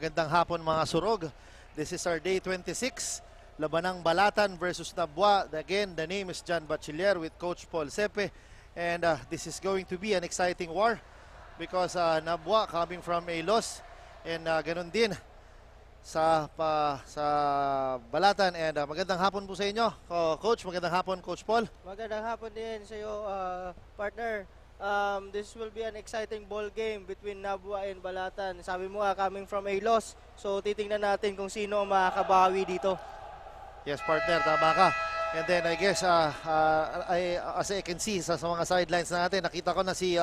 magandang hapon mga surog. This is our day 26. Labanang Balatan versus Nabwa. Again, the name is John Bachiller with Coach Paul Sepe. And this is going to be an exciting war because Nabwa coming from a loss. And ganun din sa Balatan. And magandang hapon po sa inyo, Coach. Magandang hapon, Coach Paul. Magandang hapon din sa iyo, partner. This will be an exciting ball game between Nabwa and Balatan. Sabi mo coming from a loss. So titingnan natin kung sino ang makakabawi dito. Yes, partner, tama ka. And then I guess as I can see sa mga sidelines natin, nakita ko na si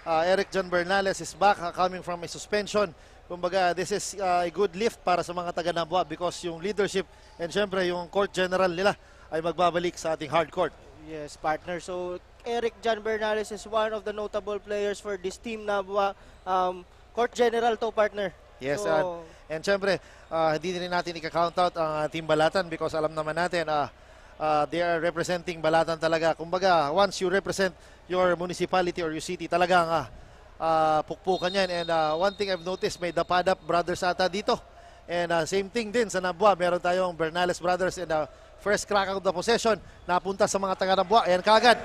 Eric John Bernales is back coming from a suspension. Kumbaga, this is a good lift para sa mga taga Nabwa because yung leadership and syempre yung court general nila ay magbabalik sa ating hard court. Yes, partner. So Eric John Bernales is one of the notable players for this team Nabwa. Court general to, partner. Yes, so, and syempre, hindi din natin ika-count out ang Team Balatan because alam naman natin they are representing Balatan talaga. Kumbaga, once you represent your municipality or your city, talagang pukpukan yan. And one thing I've noticed, may Dapadap brothers ata dito. And same thing din sa Nabwa, meron tayong Bernales brothers. And first crack of the possession, napunta sa mga taga Nabwa. Ayan kagad.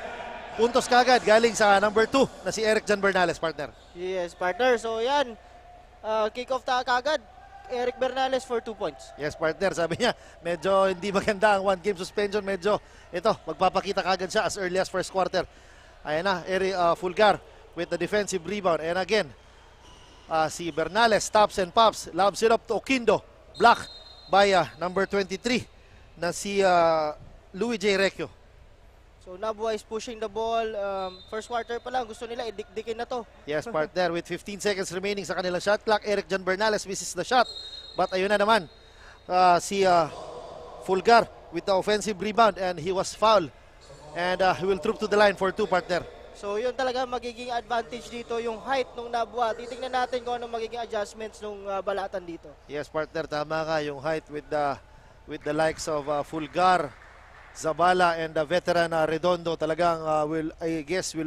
Puntos kagad galing sa number 2 na si Eric John Bernales, partner. Yes, partner. So yan, kick off kagad. Eric Bernales for 2 points. Yes, partner. Sabi niya, medyo hindi maganda ang 1-game suspension. Medyo, ito, magpapakita kagad siya as early as first quarter. Ayan na, Fulgar with the defensive rebound. And again, si Bernales stops and pops. Lobs it up to Oquindo. Block by number 23 na si Louis J. Recchio. So Nabwa is pushing the ball. First quarter pa lang, gusto nila idikdikin na to. Yes, partner. With 15 seconds remaining sa kanilang shot clock, Eric John Bernales misses the shot. But ayun na naman, si Fulgar with the offensive rebound and he was fouled. And he will troop to the line for 2, partner. So yun talaga magiging advantage dito, yung height ng Nabwa. Titingnan natin kung anong magiging adjustments ng Balatan dito. Yes, partner. Tama ka. Yung height with the likes of Fulgar, Zabala, and the veteran Redondo talagang will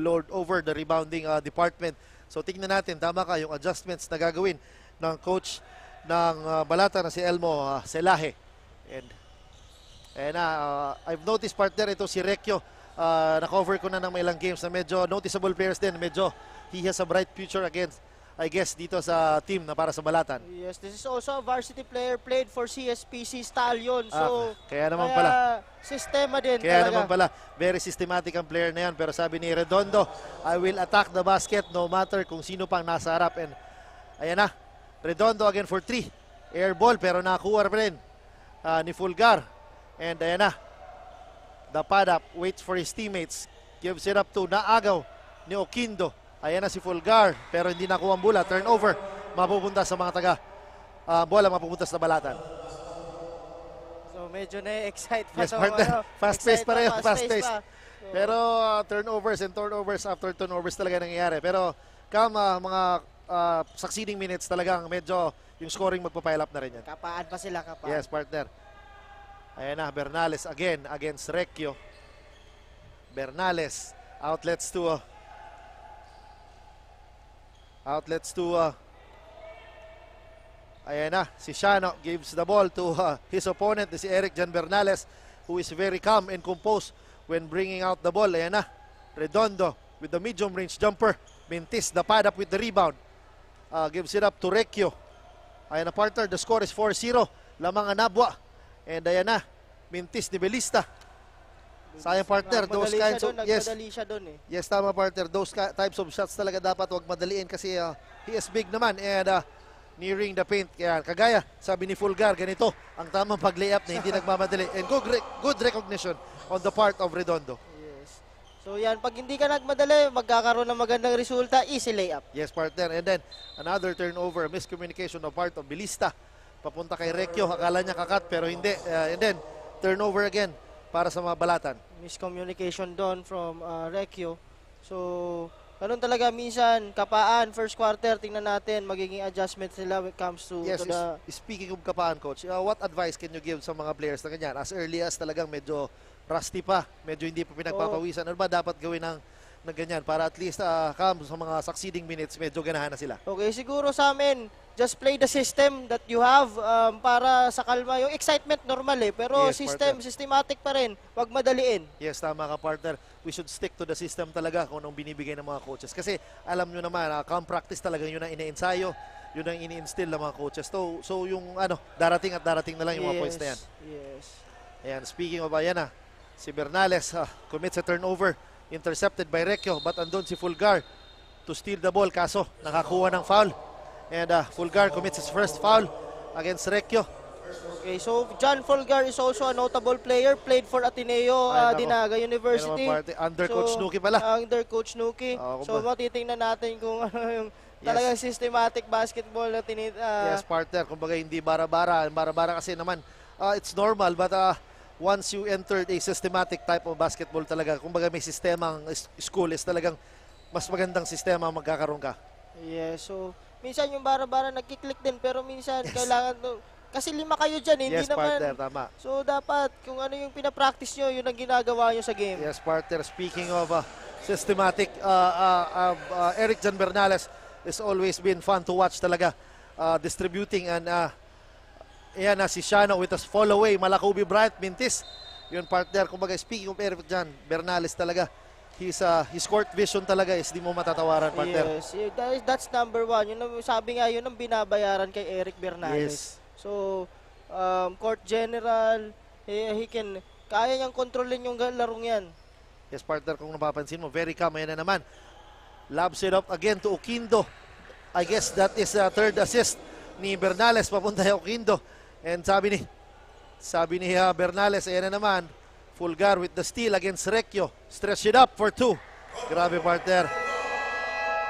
load over the rebounding department. So tingnan natin, tama ka, yung adjustments na gagawin ng coach ng Balatan na si Elmo Selaje. And I've noticed, partner, ito si Recchio. Na-cover ko na ng ilang games na medyo noticeable players din. Medyo he has a bright future against, I guess, dito sa team na para sa Balatan. Yes, this is also a varsity player, played for CSPC Stallion. So, kaya naman pala. Sistema din kaya talaga. naman pala, very systematic ang player na yan. Pero sabi ni Redondo, I will attack the basket no matter kung sino pang nasa harap. And ayan na, Redondo again for 3. Air ball pero nakuha pa rin ni Fulgar. And ayan na, Dapadap waits for his teammates. Gives it up to Naagaw ni Oquindo. Ayan na si Fulgar, pero hindi nakuha ang bola. Turnover, mapupunta sa mga taga. Bola mapupunta sa Balatan. So medyo na-excite pa. Yes, partner. Fast-paced pa rin. Fast-paced. So, pero turnovers after turnovers talaga nangyayari. Pero mga succeeding minutes talagang medyo yung scoring magpapile up na rin yan. Kapaan pa sila, kapaan. Yes, partner. Ayan na, Bernales again against Recchio. Bernales, outlets to ayan na, si Shano gives the ball to his opponent, si Eric John Bernales, who is very calm and composed when bringing out the ball. Ayan na, Redondo with the medium range jumper. Mintis, Dapadap with the rebound. Gives it up to Recchio. Ayan na, partner, the score is 4-0. Lamang ang Nabwa. And ayan na, Mintis ni Belista. Sayang, partner, those kinds of nagmadali siya doon eh. Yes, tama, partner. Those types of shots talaga dapat wag madaliin kasi he is big naman and nearing the paint. Kaya kagaya sabi ni Fulgar, ganito ang tamang pag-layup na hindi nagmamadali. And good recognition on the part of Redondo. Yes. So yan, pag hindi ka nagmadali, magkakaroon ng magandang resulta, easy layup. Yes, partner. And then another turnover, miscommunication on part of Belista. Papunta kay Recchio, akala niya kakat pero hindi. And then turnover again para sa mga Balatan. Miscommunication doon from Recchio. So, ganun talaga minsan, kapaan, first quarter, tingnan natin, magiging adjustments nila when it comes to, yes, to the... Speaking of kapaan, coach, what advice can you give sa mga players na ganyan? As early as talagang medyo rusty pa, medyo hindi pa pinagpapawisan. Ano ba dapat gawin ng na ganyan para at least come sa mga succeeding minutes, medyo ganahan na sila. Okay, siguro sa amin, just play the system that you have para sa kalma. Yung excitement normal pero Yes, systematic pa rin. Huwag madaliin. Yes, tama ka, partner. We should stick to the system talaga kung anong binibigay ng mga coaches. Kasi alam nyo naman, come practice talaga yun ang ine-ensayo, yun ang ini-instill ng mga coaches. So yung darating at darating na lang yung mga points na yan. Yes. Ayan, speaking of ayan si Bernales commits a turnover, intercepted by Recchio, but andun si Fulgar to steal the ball, kaso nakakuha ng foul. And Fulgar commits his first foul against Recchio. Okay, so John Fulgar is also a notable player, played for Ateneo Dinaga University. Under Coach Nuki pala. Under Coach Nuki. So matitingnan natin kung ano yung talagang systematic basketball na yes, partner. Kumbaga hindi bara-bara. Bara-bara kasi naman, it's normal, but once you entered a systematic type of basketball talaga, kumbaga may sistemang school is talagang mas magandang sistema magkakaroon ka. Yeah, so minsan yung bara-bara nagkiklik din, pero minsan kailangan kasi 5 kayo dyan, hindi yes, naman. Partner, tama. So dapat kung ano yung pinapractice nyo, yun ang ginagawa nyo sa game. Yes, partner. Speaking of systematic, Eric Jan Bernales has always been fun to watch talaga, distributing, and ayan si Shano with us fall away, Malacobi Bryant, Mintis. Yun, partner. Kumbaga, speaking of Eric Jan Bernales talaga, his court vision talaga is di mo matatawaran, partner. Yes, that's number 1. Yun ang, sabi nga, yun ang binabayaran kay Eric Bernales. Yes. So, court general, kaya niyang kontrolin yung larong yan. Yes, partner, kung napapansin mo, very calm. Ayan na naman. Lob set up again to Oquindo. I guess that is the third assist ni Bernales papunta kay Oquindo. And sabi ni Bernales, ayan na naman, Fulgar with the steal against Recchio. Stretch it up for 2. Grabe, partner.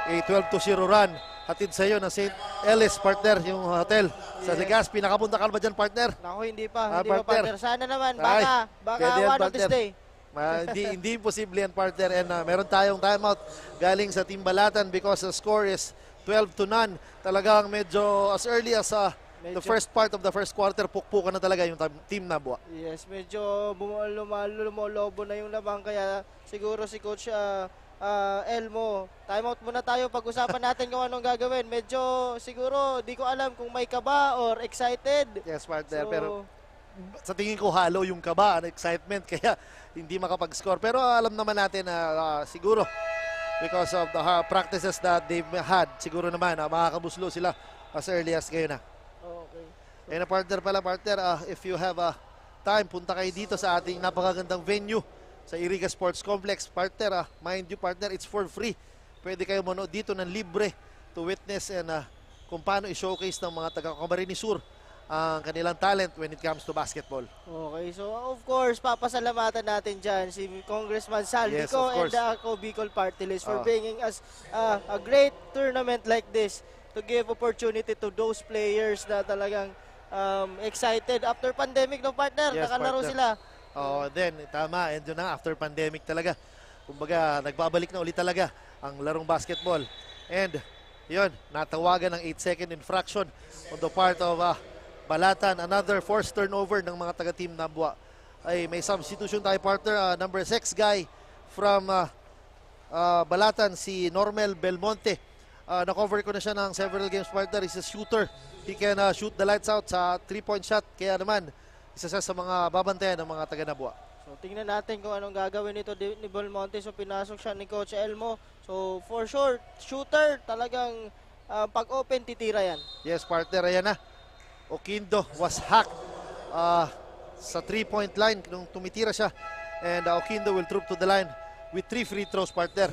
A 12-0 run. Hatid sa iyo ng St. Ellis, partner, yung hotel sa Legazpi. Nakapunta ka ba dyan, partner? Naku, hindi pa, partner. Sana naman, baka yan, one of this day. Hindi imposible yan, partner. And meron tayong timeout galing sa Team Balatan because the score is 12-0. Talagang medyo as early as the first part of the first quarter, pukpukan na talaga yung Team Nabua. Yes, medyo lumolobo na yung lamang, kaya siguro si Coach Elmo, timeout muna tayo, pag-usapan natin kung anong gagawin. Medyo siguro, di ko alam kung may kaba or excited. Yes, partner, pero sa tingin ko halo yung kaba, excitement, kaya hindi makapag-score. Pero alam naman natin na siguro because of the practices that they've had, siguro naman makakabuslo sila as early as ngayon na. Okay. And partner pala, partner, if you have time, punta kayo dito sa ating napakagandang venue sa Iriga Sports Complex. Partner, mind you, partner, it's for free. Pwede kayo manood dito ng libre to witness and kung paano i-showcase ng mga taga-Camarines Sur ang kanilang talent when it comes to basketball. Okay, so of course, papasalamatan natin dyan si Congressman Saldico and the Ako Bicol Party List for bringing us a great tournament like this to give opportunity to those players na talagang excited after pandemic, no, partner? Yes, nakalaro partner. sila. Then, tama, and yun na, after pandemic talaga. Kumbaga, nagbabalik na ulit talaga ang larong basketball. And, yun, natawagan ng 8-second infraction on the part of Balatan. Another forced turnover ng mga taga-team Nabua. Ay, may substitution tayo, partner. Number 6 guy from Balatan, si Normel Belmonte. Na-cover ko na siya ng several games, partner. He's a shooter. He can shoot the lights out sa 3-point shot. Kaya naman, isa sa mga babantayan ng mga taga-Nabua. So, tingnan natin kung anong gagawin nito ni Belmonte. So, pinasok siya ni Coach Elmo. So, for sure, shooter, talagang pag-open, titira yan. Yes, partner, ayan na. Oquindo was hacked sa 3-point line nung tumitira siya. And Oquindo will troop to the line with 3 free throws, partner.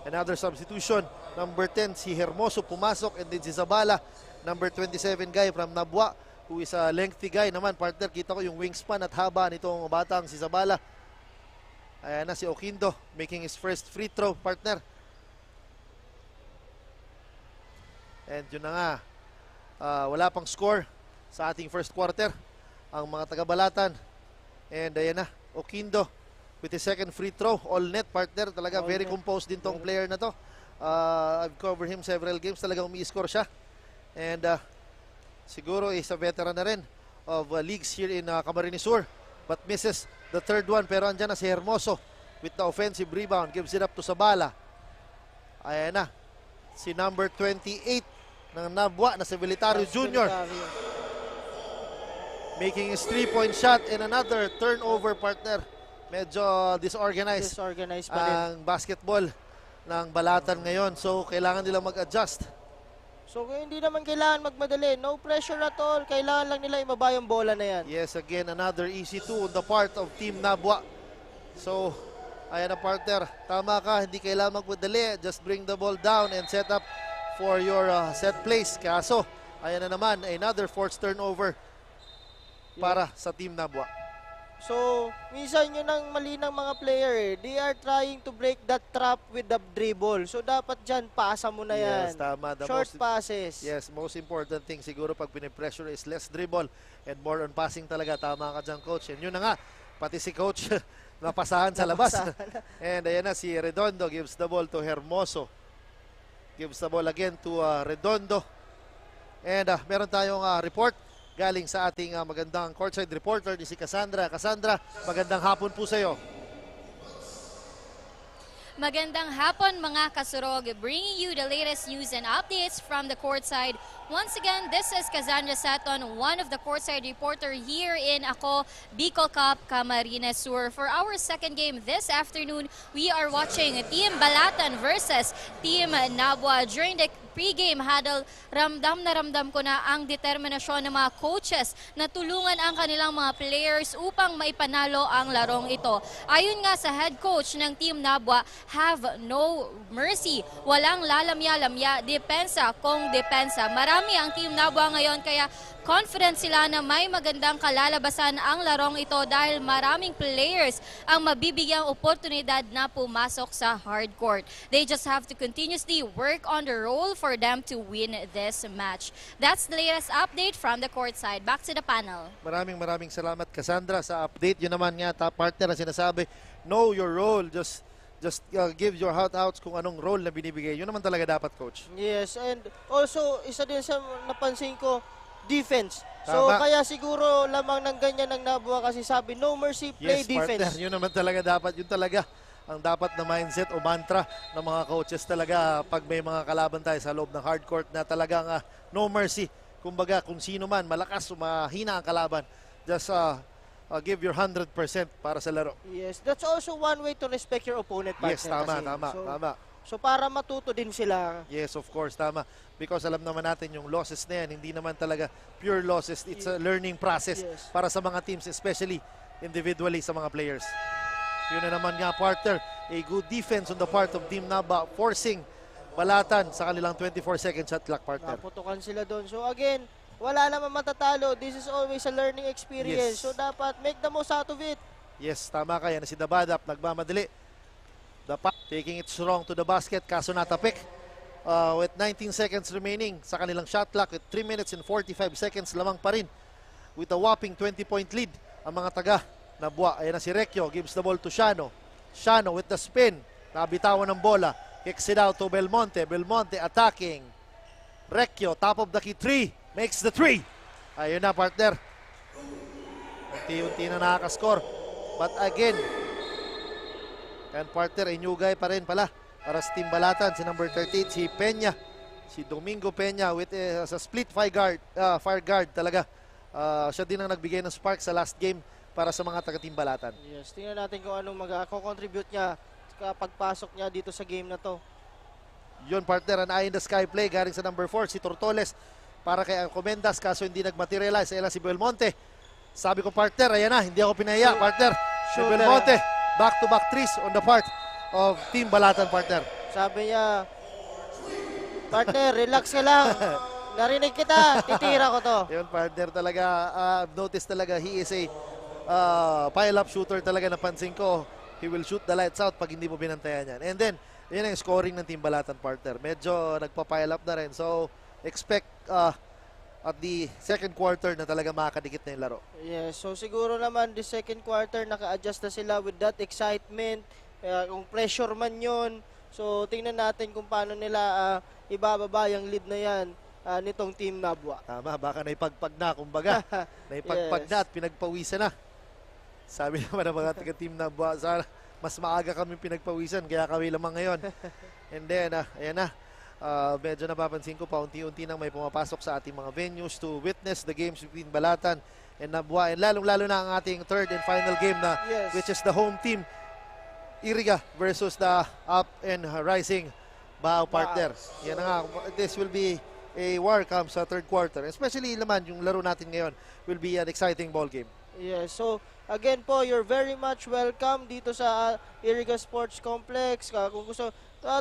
Another substitution. Number 10, si Hermoso pumasok. And then si Zabala, number 27 guy from Nabua, who is a lengthy guy naman, partner. Kita ko yung wingspan at haba nitong batang si Zabala. Ayan na si Oquindo making his first free throw, partner. And yun na nga, wala pang score sa ating first quarter ang mga taga-Balatan. And ayan na, Oquindo with his second free throw, all net, partner. Talaga very composed din tong player na to. I've covered him several games, talagang umi-score siya. And siguro is a veteran na rin of leagues here in Camarines Sur, but misses the third one. Pero andyan na si Hermoso with the offensive rebound. Gives it up to Zabala. Ayan na. Si number 28 ng Nabwa na si Velitario Jr. Making his 3-point shot and another turnover, partner. Medyo disorganized pa rin. ang basketball ng Balatan ngayon. So, kailangan nilang mag-adjust. So, hindi naman kailangan magmadali. No pressure at all. Kailangan lang nila ibaba yung bola na yan. Yes, again, another easy two on the part of Team Nabwa. So, ayan na, partner. Tama ka, hindi kailangan magmadali. Just bring the ball down and set up for your set plays. Kaso, ayan na naman, another forced turnover para sa Team Nabwa. So, minsan yun ang mali ng mga player eh. They are trying to break that trap with the dribble. So, dapat dyan, pasa mo na yan. Yes, tama. Short passes. Yes, most important thing siguro pag pinipressure is less dribble and more on passing talaga. Tama ka dyan, coach. And yun na nga, pati si coach napasahan sa labas. And ayan na, si Redondo gives the ball to Hermoso. Gives the ball again to Redondo. And meron tayong report galing sa ating magandang courtside reporter, si Cassandra. Cassandra, magandang hapon po sa iyo. Magandang hapon mga kasurog, bringing you the latest news and updates from the courtside. Once again, this is Cassandra Saton, one of the courtside reporter here in Ako Bicol Cup Camarines Sur. For our second game this afternoon, we are watching Team Balatan versus Team Nabwa. During the pre-game huddle, ramdam na ramdam ko na ang determinasyon ng mga coaches na tulungan ang kanilang mga players upang maipanalo ang larong ito. Ayon nga sa head coach ng Team Nabwa, have no mercy. Walang lalamya-lamya, depensa kung depensa. Marami ang Team Nabwa ngayon kaya confident sila na may magandang kalalabasan ang larong ito dahil maraming players ang mabibigyang oportunidad na pumasok sa hardcourt. They just have to continuously work on the role for them to win this match. That's the latest update from the courtside. Back to the panel. Maraming salamat, Cassandra, sa update. Yun naman nga, partner na sinasabi, know your role. Just give your outs kung anong role na binibigay. Yun naman talaga dapat, coach. Yes, and also, isa din sa napansin ko, defense. So, Tama. kaya siguro lamang ng ganyan ang Nabwa kasi sabi, no mercy, play Yes, defense. partner. Yun naman talaga dapat. Yun talaga ang dapat na mindset o mantra ng mga coaches talaga pag may mga kalaban tayo sa loob ng hardcourt na talagang no mercy. Kumbaga, kung sino man, malakas o mahina ang kalaban, just give your 100% para sa laro. Yes, that's also one way to respect your opponent, partner. Yes, tama, kasi. tama. So, para matuto din sila. Yes, of course, tama. Because alam naman natin yung losses na yan, hindi naman talaga pure losses. It's a learning process para sa mga teams, especially individually sa mga players. Yun na naman nga, partner, a good defense on the part of Team Naba, forcing Balatan sa kanilang 24-second shot clock, partner. Naputukan sila doon. So again, wala naman matatalo. This is always a learning experience. Yes. So dapat make the most out of it. Yes, tama ka. Yan si Dabadap, nagmamadali. Dapat taking it strong to the basket, kaso natapik. With 19 seconds remaining sa kanilang shot clock, with 3 minutes and 45 seconds lamang pa rin. With a whopping 20-point lead, ang mga taga Nabwa. Ayan na si Recchio, gives the ball to Shano. Shano with the spin, nabitawan ng bola. Kicks it out to Belmonte. Belmonte attacking. Recchio, top of the key, 3. Makes the 3. Ayun na, partner. Unti-unti na nakakascore. But again, and partner, ay new guy pa rin pala para sa Team Balatan. Si number 38, si Peña. Si Domingo Peña with sa split fire guard talaga. Siya din ang nagbigay ng spark sa last game para sa mga taga-Team Balatan. Yes, tingnan natin kung anong mag-contribute niya kapag pasok niya dito sa game na to. Yun, partner, an eye in the sky play galing sa number 4, si Tortoles para kay Comendas, kaso hindi nagmaterialize. Ayan si Belmonte. Sabi ko, partner, ayan na, hindi ako pinahiya, partner. Si Belmonte, back-to-back threes on the part of Team Balatan, partner. Sabi niya, partner, relax ka lang. Narinig kita, titira ko to. Yun, partner, talaga, notice talaga, he is a pile-up shooter talaga, napansin ko. He will shoot the lights out pag hindi mo binantayan yan. And then, yun ang scoring ng Team Balatan, partner. Medyo nagpa-pile up na rin. So, expect at the second quarter na talaga makakadikit na yung laro. Yes, so siguro naman the second quarter naka-adjust na sila with that excitement. Kung pressure man yun. So, tingnan natin kung paano nila ibababa yung lead na yan nitong Team Nabwa. Tama, baka naipagpag na, kumbaga. Naipagpag na at pinagpawisan na. Sabi naman ng mga taga-Team Nabwa, sana mas maaga kami pinagpawisan, kaya kami lamang ngayon. And then, ayan na. Medyo napapansin ko paunti-unti nang may pumapasok sa ating mga venues to witness the games between Balatan and Nabua. And lalong-lalo na ang ating third and final game na Yes. which is the home team, Iriga versus the up and rising Bao partner. Yan na nga, this will be a war come sa third quarter. Especially naman yung laro natin ngayon will be an exciting ball game. Yes, so again po, you're very much welcome dito sa Iriga Sports Complex. Kung gusto,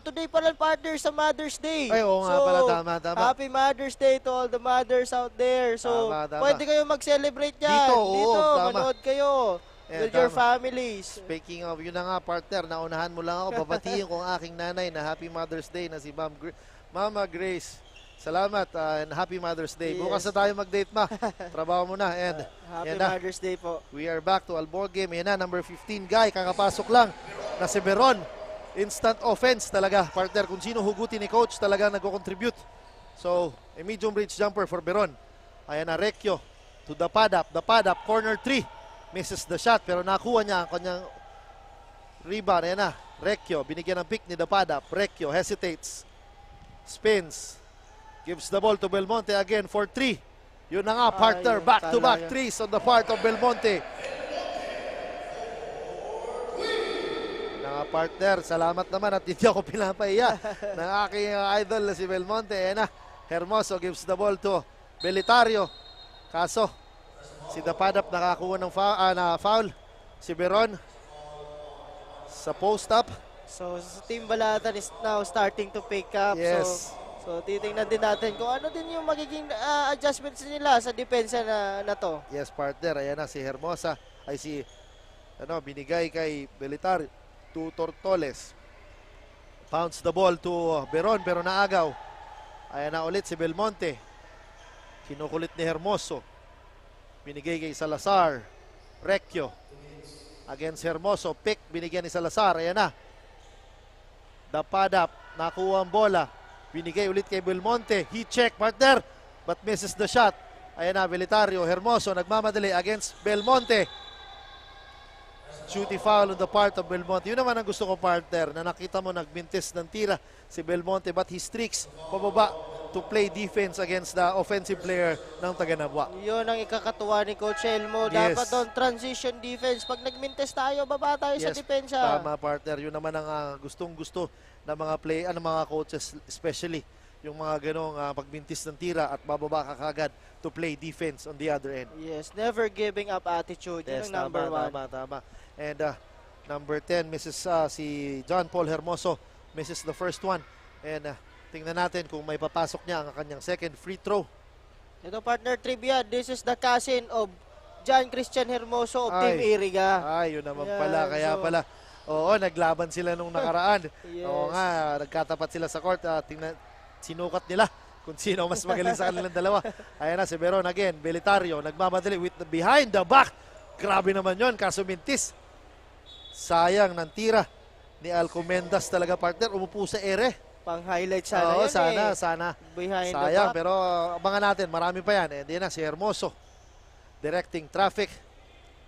today pala partner sa Mother's Day. Ay, oo nga pala, tama. Happy Mother's Day to all the mothers out there. So, Tama. pwede kayo mag-celebrate yan. Dito, oo, tama. manood kayo with your families. Speaking of, yun na nga partner, naunahan mo lang ako, babatiin ko ang aking nanay na Happy Mother's Day na si Mama Grace. Salamat and Happy Mother's Day. Yes. Bukas na tayo mag-date, ma. Trabaho mo na. And Happy yan na. Mother's Day po. We are back to Albor game. Yan na, number 15 guy, kakapasok lang na si Beron. Instant offense talaga, partner. Kung sino hugutin ni coach, talaga nag-contribute. So, a medium range jumper for Beron. Ayan na, Recchio to the pad up, corner 3. Misses the shot, pero nakuha niya ang kanyang rebound. Ayan na, Recchio, binigyan ng pick ni Dapadap. Recchio hesitates, spins, gives the ball to Belmonte again for 3. Yun na nga, partner, back-to-back threes on the part of Belmonte. Mga partner, salamat naman at hindi ako pinapaiya ng aking idol na si Belmonte. Ayan na, Hermoso gives the ball to Belitario. Kaso, si Dapadap nakakuha ng foul. Si Beron sa post-up. So, Team Balatan is now starting to pick up. Yes. So, titingnan din natin kung ano din yung magiging adjustments nila sa depensa na to. Yes, partner. Ayan na si Hermosa. Ay binigay kay Belitario to Tortoles. Pounce the ball to Beron pero naagaw. Ayan na ulit si Belmonte. Kinukulit ni Hermoso. Binigay kay Salazar. Recchio. Against Hermoso. Pick. Binigyan ni Salazar. Ayan na. Dapadap. Nakuha ang bola. Binigay ulit kay Belmonte. He check, partner. But misses the shot. Ayan na, Belitario. Hermoso nagmamadali against Belmonte. Shooting foul on the part of Belmonte. Yun naman ang gusto ko, partner, na nakita mo nagbintis ng tira si Belmonte but he streaks pababa to play defense against the offensive player ng Taganabwa. Yun ang ikakatuwa ni Coach Elmo. Yes. Dapat doon transition defense. Pag nagmintes tayo, baba tayo sa depensa. Tama, partner. Yun naman ang gustong-gusto ng mga mga coaches, especially yung mga ganong pagbintis ng tira at bababa ka kagad to play defense on the other end. Yes, never giving up attitude. Yes, Yun ang number one. Tama. And number 10, si John Paul Hermoso, misses the first one. And tingnan natin kung may papasok niya ang kanyang second free throw. Ito, partner trivia. This is the cousin of John Christian Hermoso of Team Iriga. Ay, yun naman pala. Kaya pala, oo, naglaban sila nung nakaraan. Yes. Oo nga, nagkatapat sila sa court. Sinukat nila kung sino mas magaling sa kanilang dalawa. Ayan na si Beron again. Belitario, nagmamadali with the behind the back. Grabe naman yun, kaso mintis. Sayang ng tira ni Alcomendas talaga, partner. Umupo sa ere. Pang-highlight sana Oo, yun sana. Behind Sayang, the back. pero abangan natin. Marami pa yan. And yan na si Hermoso. Directing traffic.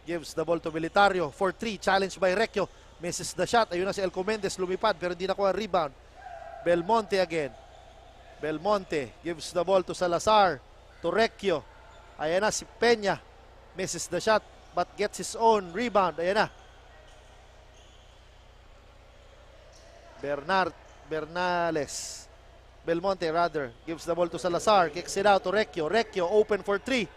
Gives the ball to Belitario. For 3, challenged by Recchio. Misses the shot. Ayun na si Alcomendas. Lumipad pero hindi nakuha rebound. Belmonte again. Belmonte gives the ball to Salazar. To Recchio. Ayan na si Peña. Misses the shot but gets his own rebound. Ayan na. Bernales. Belmonte rather gives the ball to Salazar. Kicks it out to Recchio. Recchio open for 3.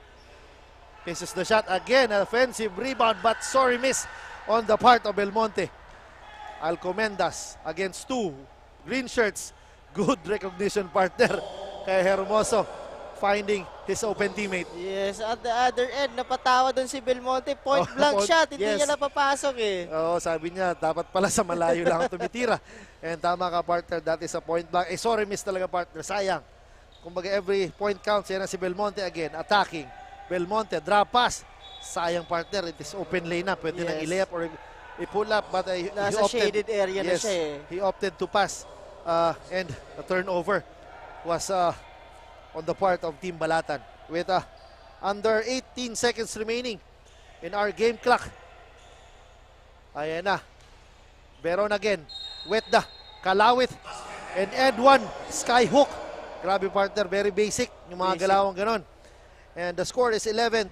Misses the shot again. Offensive rebound but sorry miss on the part of Belmonte. Alcomendas against 2 green shirts. Good recognition, partner, kay Hermoso finding his open teammate. Yes, at the other end, napatawa doon si Belmonte. Point blank shot, hindi niya napapasok Oo, sabi niya, dapat pala sa malayo lang tumitira. And tama ka, partner, that is a point blank. Sorry miss talaga, partner, sayang. Kumbaga every point counts. Yan na si Belmonte again, attacking. Belmonte, drop pass. Sayang, partner, it is open lane na. Pwede nang i-layup or i-pull up. But nasa shaded area na siya He opted to pass. And the turnover was on the part of Team Balatan with under 18 seconds remaining in our game clock. Ayan na. Beron again. Wetda. Kalawit. And Edwan. Skyhook. Grabe partner. Very basic. Yung mga Basic. galawang ganon. And the score is 11-29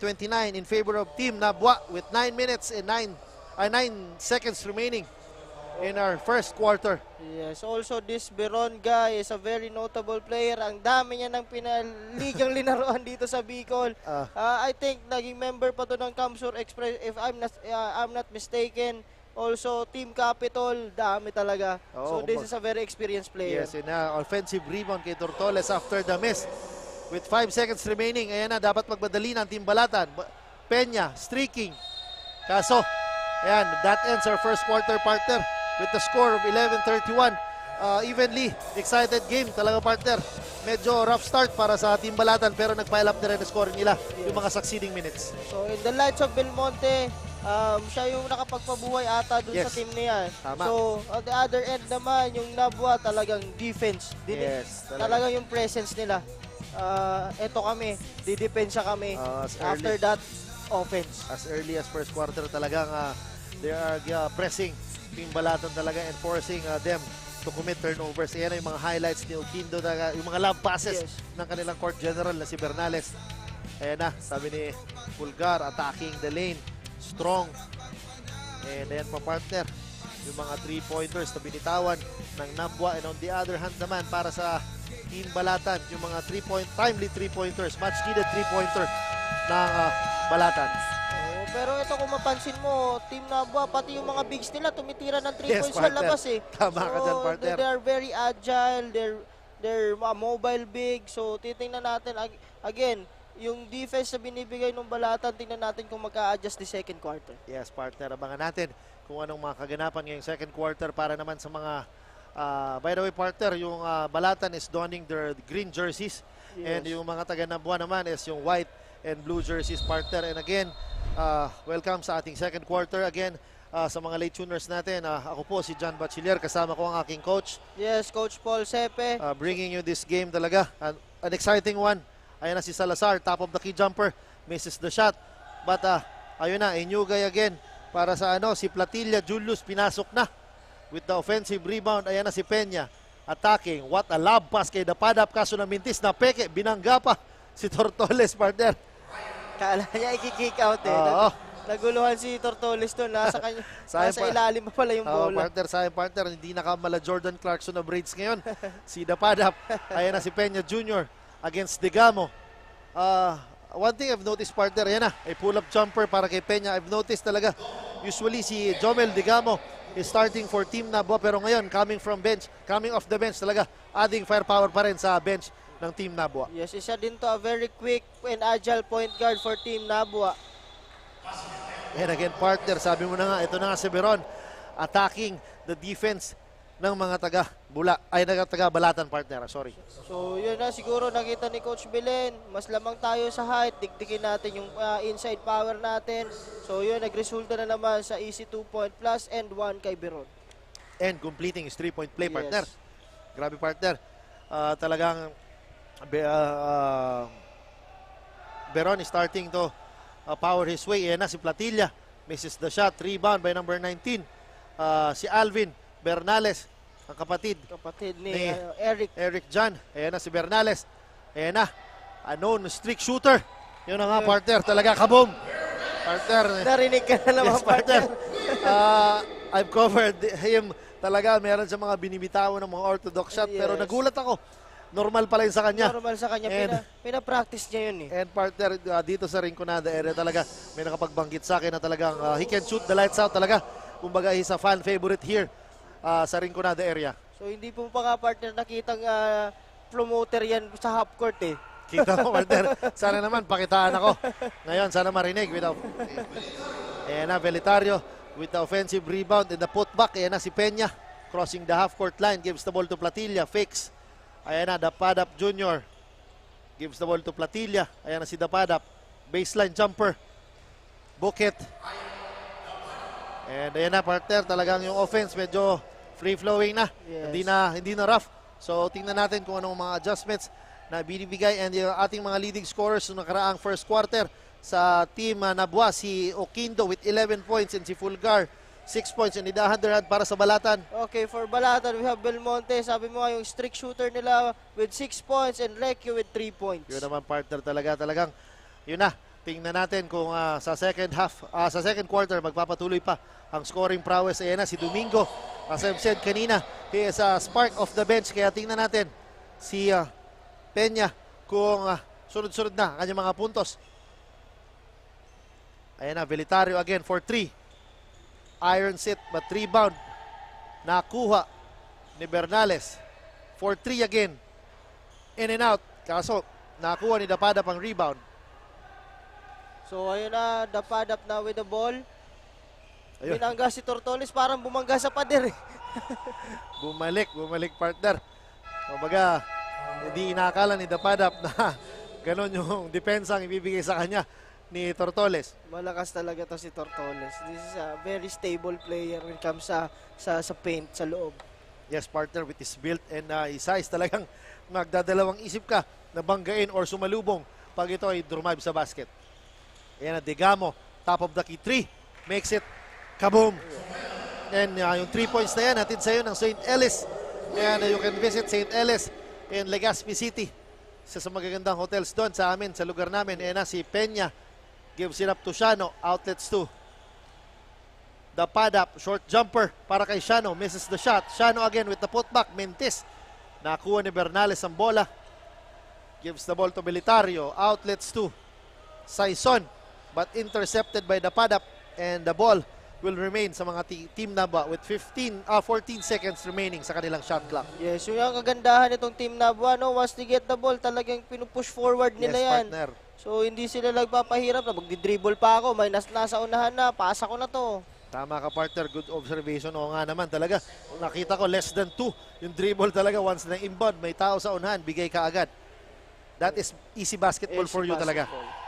in favor of Team Nabwa with 9 minutes and 9 seconds remaining in our first quarter. Yes, also this Beron guy is a very notable player. Ang dami niya ng pinaligang linaruan dito sa Bicol. I think naging member pa to ng Kamsur Express if I'm not mistaken. Also Team Capitol, dami talaga. Oo, So this is a very experienced player. Yes, and offensive rebound kay Tortoles after the miss. With 5 seconds remaining, ayan na, dapat magmadali ng Team Balatan. Peña, streaking. Kaso, ayan, that ends our first quarter partner with the score of 11-31. Evenly excited game talaga partner. Medyo rough start para sa Team Balatan pero nag-pile up na rin ang score nila yung mga succeeding minutes. So in the lights of Belmonte, siya yung nakapagpabuhay ata dun Yes. sa team niya. Tama. So on the other end naman, yung Nabwa talagang defense. Yes, Talagang yung presence nila. Eto kami, didepensa kami. As After early. that, offense. As early as first quarter talagang they are pressing Team Balatan talaga and forcing them to commit turnovers. Ayan na yung mga highlights ni Oquindo, yung mga love passes Yes. ng kanilang court general na si Bernales. Ayan na, sabi ni Pulgar, attacking the lane, strong. And ayan pa partner, yung mga 3-pointers na binitawan ng Nabwa. And on the other hand naman, para sa Team Balatan, yung mga timely 3-pointers, much needed 3-pointer ng Balatan. Pero ito kung mapansin mo, Team Nabwa, pati yung mga bigs nila, tumitira ng 3 Yes, points sa partner. labas eh. Tama ka dyan, partner. They are very agile, they're mobile big. So titingnan natin, again, yung defense na binibigay ng Balatan, tingnan natin kung magka-adjust the second quarter. Yes, partner. Abangan natin kung anong mga kaganapan ngayong second quarter para naman sa mga by the way, partner, yung Balatan is donning their green jerseys. Yes. And yung mga taga Nabwa naman is yung white and blue jerseys, partner. And again, welcome sa ating second quarter. Again, sa mga late tuners natin, ako po si John Bachiller, kasama ko ang aking coach. Yes, Coach Paul Sepe. Bringing you this game talaga. An exciting one. Ayan na si Salazar, top of the key jumper. Misses the shot. But ayun na, Inyugay again. Para sa si Platilla, Julius, pinasok na. With the offensive rebound, ayan na si Peña. Attacking. What a lob pass kay Dapadap. Kaso na mintis na peke. Binangga pa si Tortoles, partner. Kala niya i-kick out eh. Oo. Naguluhan si Tortoles doon. Nasa Sayang nasa pa. ilalim pa pala yung bola. Partner, sayang partner. Hindi nakamala Jordan Clarkson na braids ngayon. Si Dapadap. Ayan na si Peña Jr. against Digamo. One thing I've noticed, partner, ayan na. A pull-up jumper para kay Peña. I've noticed talaga. Usually si Jomel Digamo is starting for Team Nabwa. Pero ngayon, coming off the bench talaga. Adding firepower pa rin sa bench ng Team Nabwa. Yes, isa din to a very quick and agile point guard for Team Nabwa. And again, partner, sabi mo na nga, ito na nga si Beron attacking the defense ng mga taga Balatan, partner. Sorry. So yun na, siguro nakita ni Coach Belen, mas lamang tayo sa height, digdigin natin yung inside power natin. So yun, nagresulta na naman sa easy 2-point plus and 1 kay Beron. And completing his 3-point play, Yes. partner. Grabe, partner. Talagang Beron is starting to power his way. Ayan na si Platilla. Misses the shot. Rebound by number 19. Si Alvin Bernales, ang kapatid Ni Ni Eric. John. Ayan na si Bernales. Ayan na. A known streak shooter. Yun na nga, partner. Talaga, kaboom. Partner. Narinig ka na naman, Yes, partner. partner. I've covered him. Talaga, meron sa mga binibitawan ng mga orthodox shot. Pero Yes. nagulat ako. Normal pala yun sa kanya. Normal sa kanya, And- pina-practice niya yun eh. And partner, dito sa Rinconada area talaga, may nakapagbanggit sa akin na talagang he can shoot the lights out talaga. Kumbaga, he's a fan favorite here sa Rinconada area. So hindi po pa nga partner nakitang promoter yan sa half court eh. Kita mo, partner. Sana naman, pakitaan ako. Ngayon, sana marinig. Ayan na, Velitario with the offensive rebound and the putback. Ayan na si Peña crossing the half-court line. Gives the ball to Platilla. Fakes. Ayan na, Dapadap Jr. Gives the ball to Platilla. Ayan na si Dapadap. Baseline jumper. Bucket. And ayan na, partner. Talagang yung offense medyo free-flowing na. Yes. Hindi na rough. So, tingnan natin kung anong mga adjustments na binibigay and yung ating mga leading scorers noong nakaraang first quarter sa team Nabwa, si Oquindo with 11 points and si Fulgar 6 points and Underhand para sa Balatan. Okay, for Balatan, we have Belmonte. Sabi mo nga yung strict shooter nila with 6 points and Recchio with 3 points. Yun naman partner talagang yun na. Tingnan natin kung sa second quarter magpapatuloy pa ang scoring prowess. Ayan na si Domingo. As I've said kanina, he is a spark of the bench. Kaya tingnan natin si Peña kung sunod-sunod na ang kanyang mga puntos. Ayan na, Velitario again for 3. Iron sit but rebound. Nakuha ni Bernales. For 3 again. In and out. Kaso, nakuha ni Dapada pang rebound. So ayun na, Dapadap na with the ball. Ayun. Binangga si Tortoles, parang bumangga sa pader eh. Bumalik partner. Kumbaga, hindi inakala ni Dapadap na ganon yung depensa ang ibibigay sa kanya ni Tortoles. Malakas talaga to si Tortoles. This is a very stable player when it comes sa paint, sa loob. Yes, partner, with his build and his size, talagang magdadalawang isip ka na banggain or sumalubong pag ito ay drive sa basket. Ayan na, Degamo, top of the key, 3, makes it kaboom. And yung 3 points na yan, natin sa iyo ng St. Ellis. And you can visit St. Ellis in Legazpi City. Isa sa magagandang hotels doon sa amin, sa lugar namin. Ayan na, si Peña gives it up to Shano, outlets to Dapadap, short jumper para kay Shano, misses the shot. Shano again with the putback, Mentis. Nakuha ni Bernales ang bola. Gives the ball to Belitario, outlets to Saison, but intercepted by Dapadap, and the ball will remain sa mga Team Nabwa with 14 seconds remaining sa kanilang shot clock. Yes, yung kagandahan itong Team Nabwa, no, once they get the ball, talagang pinupush forward nila Yes, yan. partner. So hindi sila nagpapahirap na magdi-dribble pa ako, may nasa unahan na, pasa ko na to. Tama ka partner, good observation. Oo nga naman talaga. Nakita ko less than 2 yung dribble talaga. Once na inbound, may tao sa unahan, bigay ka agad. That is easy basketball Easy for you talaga. basketball.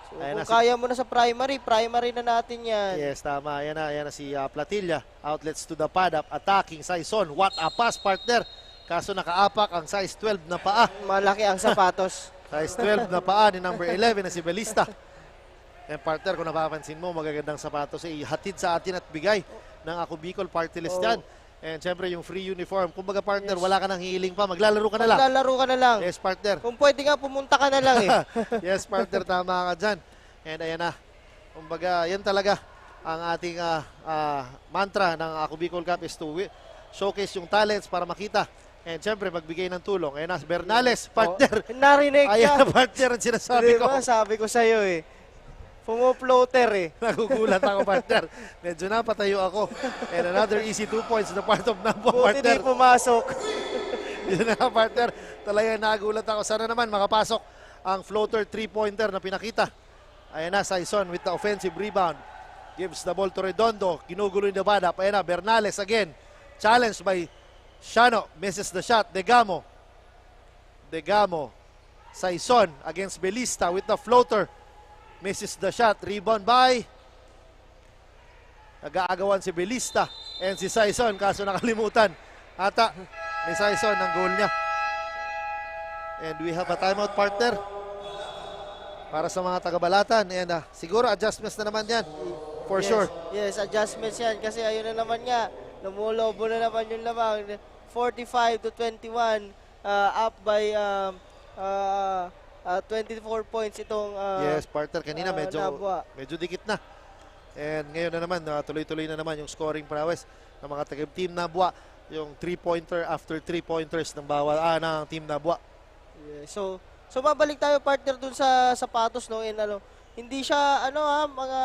So, Ayan kung na kaya mo na sa primary na natin yan. Yes, tama. Ayan na si Platilla. Outlets to the Padap, attacking Saison. What a pass, partner. Kaso nakaapak ang size 12 na paa. Malaki ang sapatos. Size 12 na paa ni number 11 na si Belista. And partner, kung napapansin mo, magagandang sapatos ay hatid sa atin at bigay ng Ako Bicol Party List yan. And syempre yung free uniform. Kumbaga partner, Yes. wala ka nang hihiling pa. Maglalaro ka na lang. Maglalaro ka na lang. Yes, partner. Kung pwede nga, pumunta ka na lang eh. Yes, partner, tama ka dyan. And ayan na. Kumbaga, yan talaga ang ating mantra ng Ako Bicol Cup is to showcase yung talents para makita. And syempre, magbigay ng tulong. Ayan na, Bernales, partner. Narinig Ayan na, ka. partner, ang sinasabi ko. Diba, sabi ko sa'yo eh. Pumuploater eh. Nagugulat ako, partner. Medyo napatayo ako. And another easy 2 points on the part of Nambo, Buti partner. di pumasok. Yun na, partner. Talagang nagulat ako. Sana naman makapasok ang floater 3-pointer na pinakita. Ayan na, Saison with the offensive rebound. Gives the ball to Redondo. Ginugulo ni Dabadap. Ayan na, Bernales again. Challenged by Shano. Misses the shot. Degamo. Saison against Belista with the floater. Misses the shot. Rebound by nag-aagawan si Belista and si Saison. Kaso nakalimutan ata ni Saison ang goal niya. And we have a timeout, partner, para sa mga taga-Balatan. And siguro adjustments na naman yan. For Yes, sure. Yes, adjustments yan. Kasi ayun na naman nga. Lumulobo na naman yung lamang. 45-21. Up by 24 points itong Yes, partner. Kanina Nabwa. medyo dikit na. And ngayon na naman, tuloy-tuloy na naman yung scoring prowess ng mga taga-team Nabwa. Yung 3-pointer after 3-pointers ng Team Nabwa. Yeah, so babalik tayo, partner, dun sa sapatos, no? And hindi siya mga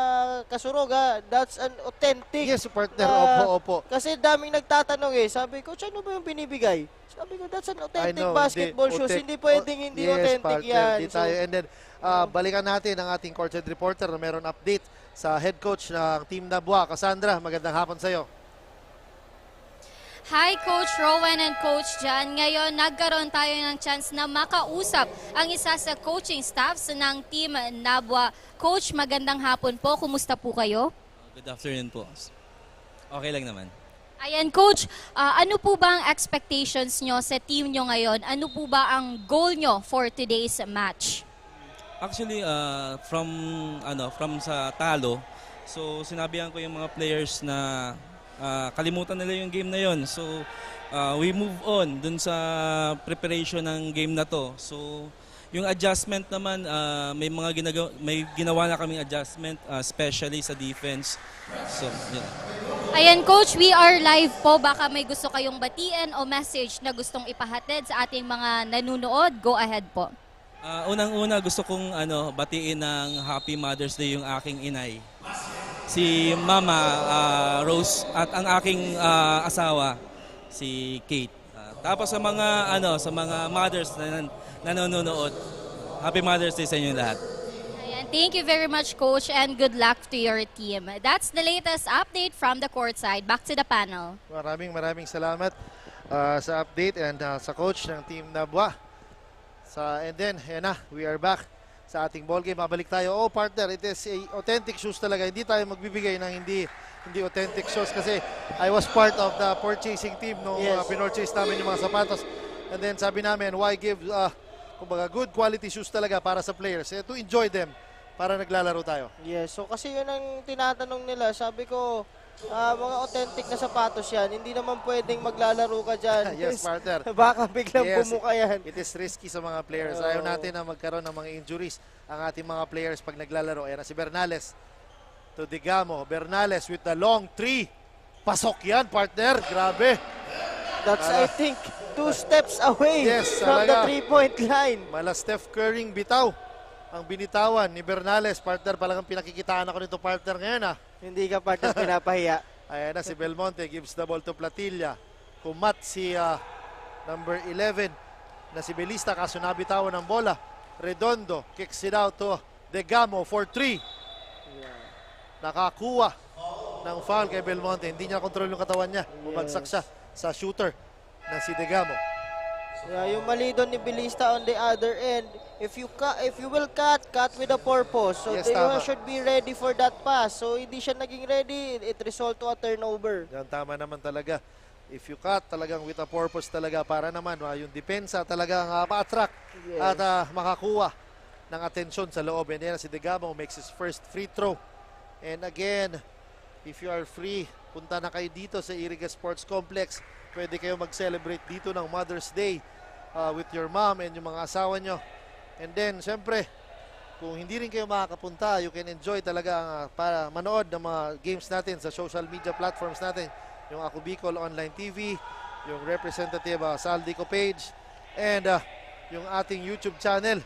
kasurog, that's an authentic. Yes, partner. Opo. Kasi daming nagtatanong eh. Sabi ko, ano ba yung binibigay? Sabi ko, that's an I authentic know, basketball shoes. Hindi pwedeng hindi authentic yan. Di tayo. And then, balikan natin ang ating courtside reporter na meron update sa head coach ng Team Nabwa. Cassandra, magandang hapon sa'yo. Hi Coach Rowan and Coach Jan. Ngayon nagkaroon tayo ng chance na makausap ang isa sa coaching staffs ng Team Nabwa. Coach, magandang hapon po. Kumusta po kayo? Good afternoon po. Okay lang naman. Ayan Coach, ano po ba ang expectations nyo sa team nyo ngayon? Ano po ba ang goal nyo for today's match? Actually, from sa talo, so sinabihan ko yung mga players na kalimutan nila yung game na yon. So, we move on dun sa preparation ng game na to. So, yung adjustment naman, may ginawa na kaming adjustment, especially sa defense. So, yun. Ayan, Coach, we are live po. Baka may gusto kayong batiin o message na gustong ipahatid sa ating mga nanunood. Go ahead po. Unang-una gusto kong batiin ng Happy Mother's Day yung aking inay. Si Mama Rose at ang aking asawa si Kate. Tapos sa mga mothers na nanonood, Happy Mother's Day sa inyo lahat. Ayan, thank you very much, Coach, and good luck to your team. That's the latest update from the courtside. Back to the panel. Maraming salamat sa update and sa coach ng Team Nabwa. And then, ayan na, we are back sa ating ball game. Mabalik tayo. Oh, partner, it is a authentic shoes talaga. Hindi tayo magbibigay ng hindi authentic shoes kasi I was part of the purchasing team nung pinurchase namin yung mga sapatos. And then sabi namin, why give kumbaga, good quality shoes talaga para sa players? To enjoy them para naglalaro tayo. Yes, so kasi yun ang tinatanong nila. Sabi ko, mga authentic na sapatos yan. Hindi naman pwedeng maglalaro ka dyan. Yes, partner. Baka biglang bumuka yan. It is risky sa mga players. Ayaw natin na magkaroon ng mga injuries ang ating mga players pag naglalaro. Ayan na si Bernales to Digamo. Bernales with the long three. Pasok yan, partner. Grabe. That's, I think, 2 steps away from the 3-point line. Mala Steph Curry bitaw. Ang binitawan ni Bernales. Partner, palagang pinakikitaan ako nito, partner, ngayon Hindi ka partner pinapahiya. Ayan na si Belmonte, gives the ball to Platilla. Kumat si number 11 na si Belista, kaso nabitawan ng bola. Redondo kicks it out to Degamo for 3. Nakakuha ng foul kay Belmonte. Hindi niya kontrol yung katawan niya. Bumagsak siya sa shooter na si Degamo. Yung mali doon ni Belista on the other end, if you will cut with a purpose. So Yes, they tama. should be ready for that pass. So hindi siya naging ready, it result to a turnover. Yan, tama naman talaga. If you cut talagang with a purpose talaga para naman yung depensa talagang ma-attract at makakuha ng atensyon sa loob. And yan si Degamo makes his first free throw. And again, if you are free, punta na kayo dito sa Iriga Sports Complex. Pwede kayo mag-celebrate dito ng Mother's Day with your mom and yung mga asawa nyo. And then, syempre, kung hindi rin kayo makakapunta, you can enjoy talaga para manood ng mga games natin sa social media platforms natin. Yung Ako Bicol Online TV, yung representative Saldico page, and yung ating YouTube channel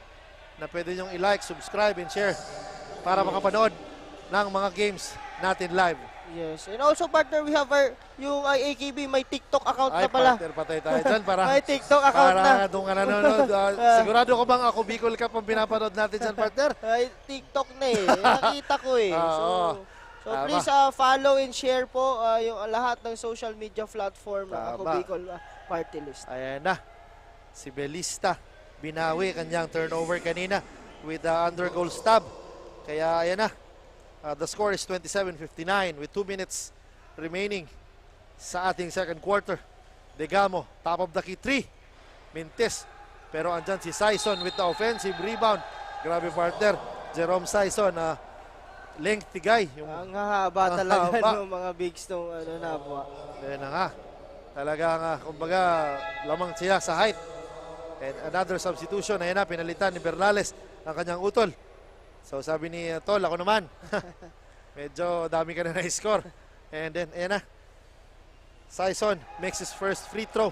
na pwede nyong i-like, subscribe, and share para makapanood ng mga games natin live. Yes. And also, partner, we have yung AKB, may TikTok account na pala. Partner, patay tayo dyan para May TikTok account na. para doon ka nanonood. Sigurado ko bang Ako Bicol Cup ang pinapanood natin dyan, partner? Ay, TikTok na Nakita ko So Tama. please follow and share po yung lahat ng social media platform ng Ako Bicol Party List. Ayan na. Si Belista binawi kanyang turnover kanina with the undergoal stab. Kaya ayan na. The score is 27-59 with 2 minutes remaining sa ating second quarter. Degamo, top of the key 3. Mintes. Pero andyan si Sison with the offensive rebound. Grabe, partner. Jerome Sison, lengthy guy. Ang hahaba talaga ng mga bigs nung Nabwa. Ayan na nga. Talagang, kumbaga, lamang siya sa height. And another substitution. Ayan na, pinalitan ni Bernales ang kanyang utol. So sabi ni Tol, ako naman. Medyo dami ka na na-score. And then, ayan na. Sison makes his first free throw.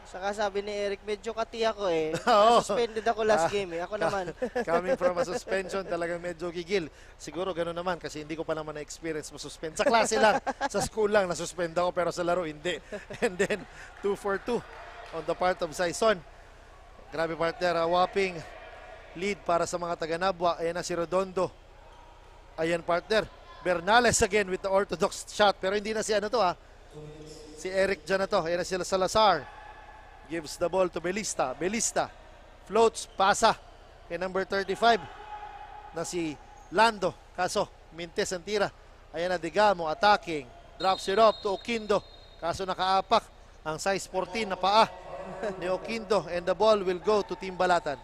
Saka sabi ni Eric, medyo kati ako Oo. Suspended ako last game Ako naman. Coming from a suspension, talagang medyo gigil. Siguro gano'n naman kasi hindi ko pa naman na-experience mo-suspend. Sa klase lang, sa school lang, nasuspend ako pero sa laro hindi. And then, 2 for 2 on the part of Sison. Grabe, partner, whopping lead para sa mga taga-Nabwa. Ayan na si Redondo. Ayan, partner. Bernales again with the orthodox shot. Pero hindi na si si Eric dyan na to. Ayan na sila Salazar. Gives the ball to Belista. Belista floats, pasa kay number 35 na si Lando. Kaso, Mintes ang tira. Ayan na Degamo attacking. Drops it up to Oquindo. Kaso nakaapak ang size 14 na paa ni Oquindo. And the ball will go to Team Balatan.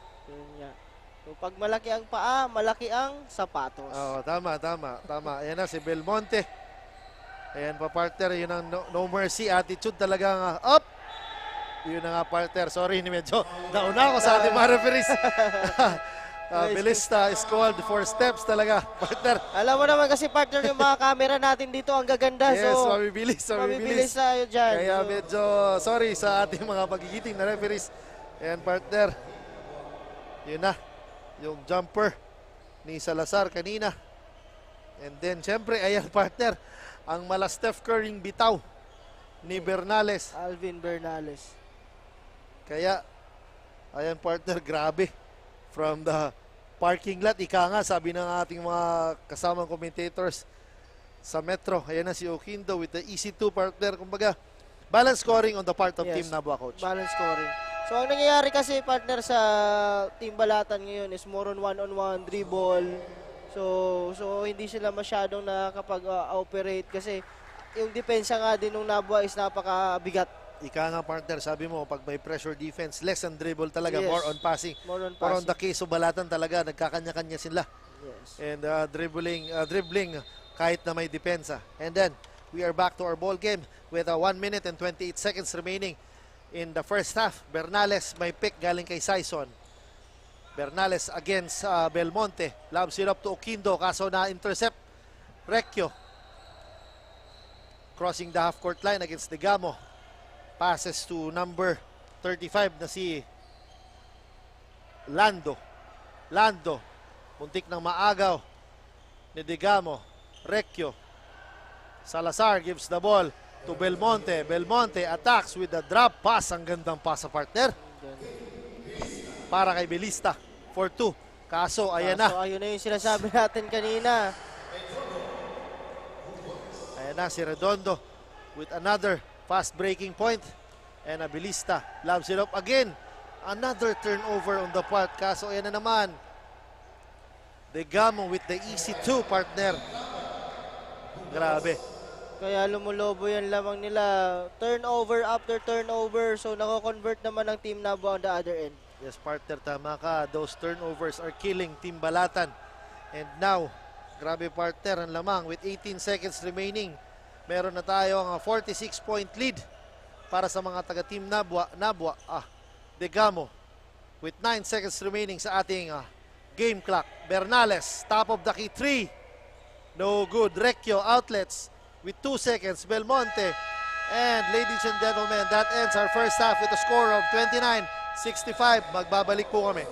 So, pag malaki ang paa, malaki ang sapatos. Oo, tama. Ayan na si Belmonte. Ayan pa partner, yun ang no mercy attitude talagang up. Yun na nga partner, sorry, medyo nauna ako sa ating mga referees. Belista is called for steps talaga, partner. Alam mo naman kasi partner yung mga camera natin dito ang gaganda. Yes, so, mabibilis. tayo dyan. Kaya So, medyo sorry sa ating mga magigiting na referees. Ayan partner, yun na, yung jumper ni Salazar kanina. And then syempre, ayan partner, ang mala Steph Curry bitaw ni Bernales. Alvin Bernales. Kaya, ayan partner, grabe. From the parking lot, ika nga, sabi ng ating mga kasamang commentators sa Metro. Ayan na si Oquindo with the EC2 partner. Kumbaga, balance scoring on the part of Yes, Team Nabua, coach. balance scoring. So, ang nangyayari kasi partner sa Team Balatan ngayon is more on one-on-one dribble. So hindi sila masyadong nakakapag-operate kasi yung depensa nga din ng Nabua is napakabigat. Ika nga partner, sabi mo, pag may pressure defense, less on dribble talaga, Yes. more on passing. More on More on passing. the case of Balatan talaga, nagkakanya-kanya sila. Yes. And dribbling kahit na may depensa. And then, we are back to our ball game with 1 minute and 28 seconds remaining in the first half. Bernales may pick galing kay Saison. Bernales against Belmonte. Lobs it up to Oquindo, kaso na-intercept. Recchio. Crossing the half-court line against Degamo. Passes to number 35 na si Lando. Muntik ng maagaw ni Degamo. Recchio. Salazar gives the ball to Belmonte. Belmonte attacks with the drop pass. Ang gandang pass sa partner. Para kay Belista for 2. Kaso, ayan na. So, ayun na yung sinasabi natin kanina. Ayan na si Redondo with another fast breaking point. And Belista loves it up again. Another turnover on the part. Kaso, ayan na naman. Degamo with the EC2 partner. Grabe. Kaya lumulobo yan lamang nila. Turnover after turnover. So, nako-convert naman ng Team Nabua on the other end. Yes, partner, tama ka. Those turnovers are killing Team Balatan. And now, grabe partner, ang lamang with 18 seconds remaining. Meron na tayo ang 46-point lead para sa mga taga-Team Nabua. Degamo with 9 seconds remaining sa ating game clock. Bernales, top of the key, 3. No good. Recchio, outlets with 2 seconds. Belmonte. And ladies and gentlemen, that ends our first half with a score of 29-65. Magbabalik po kami.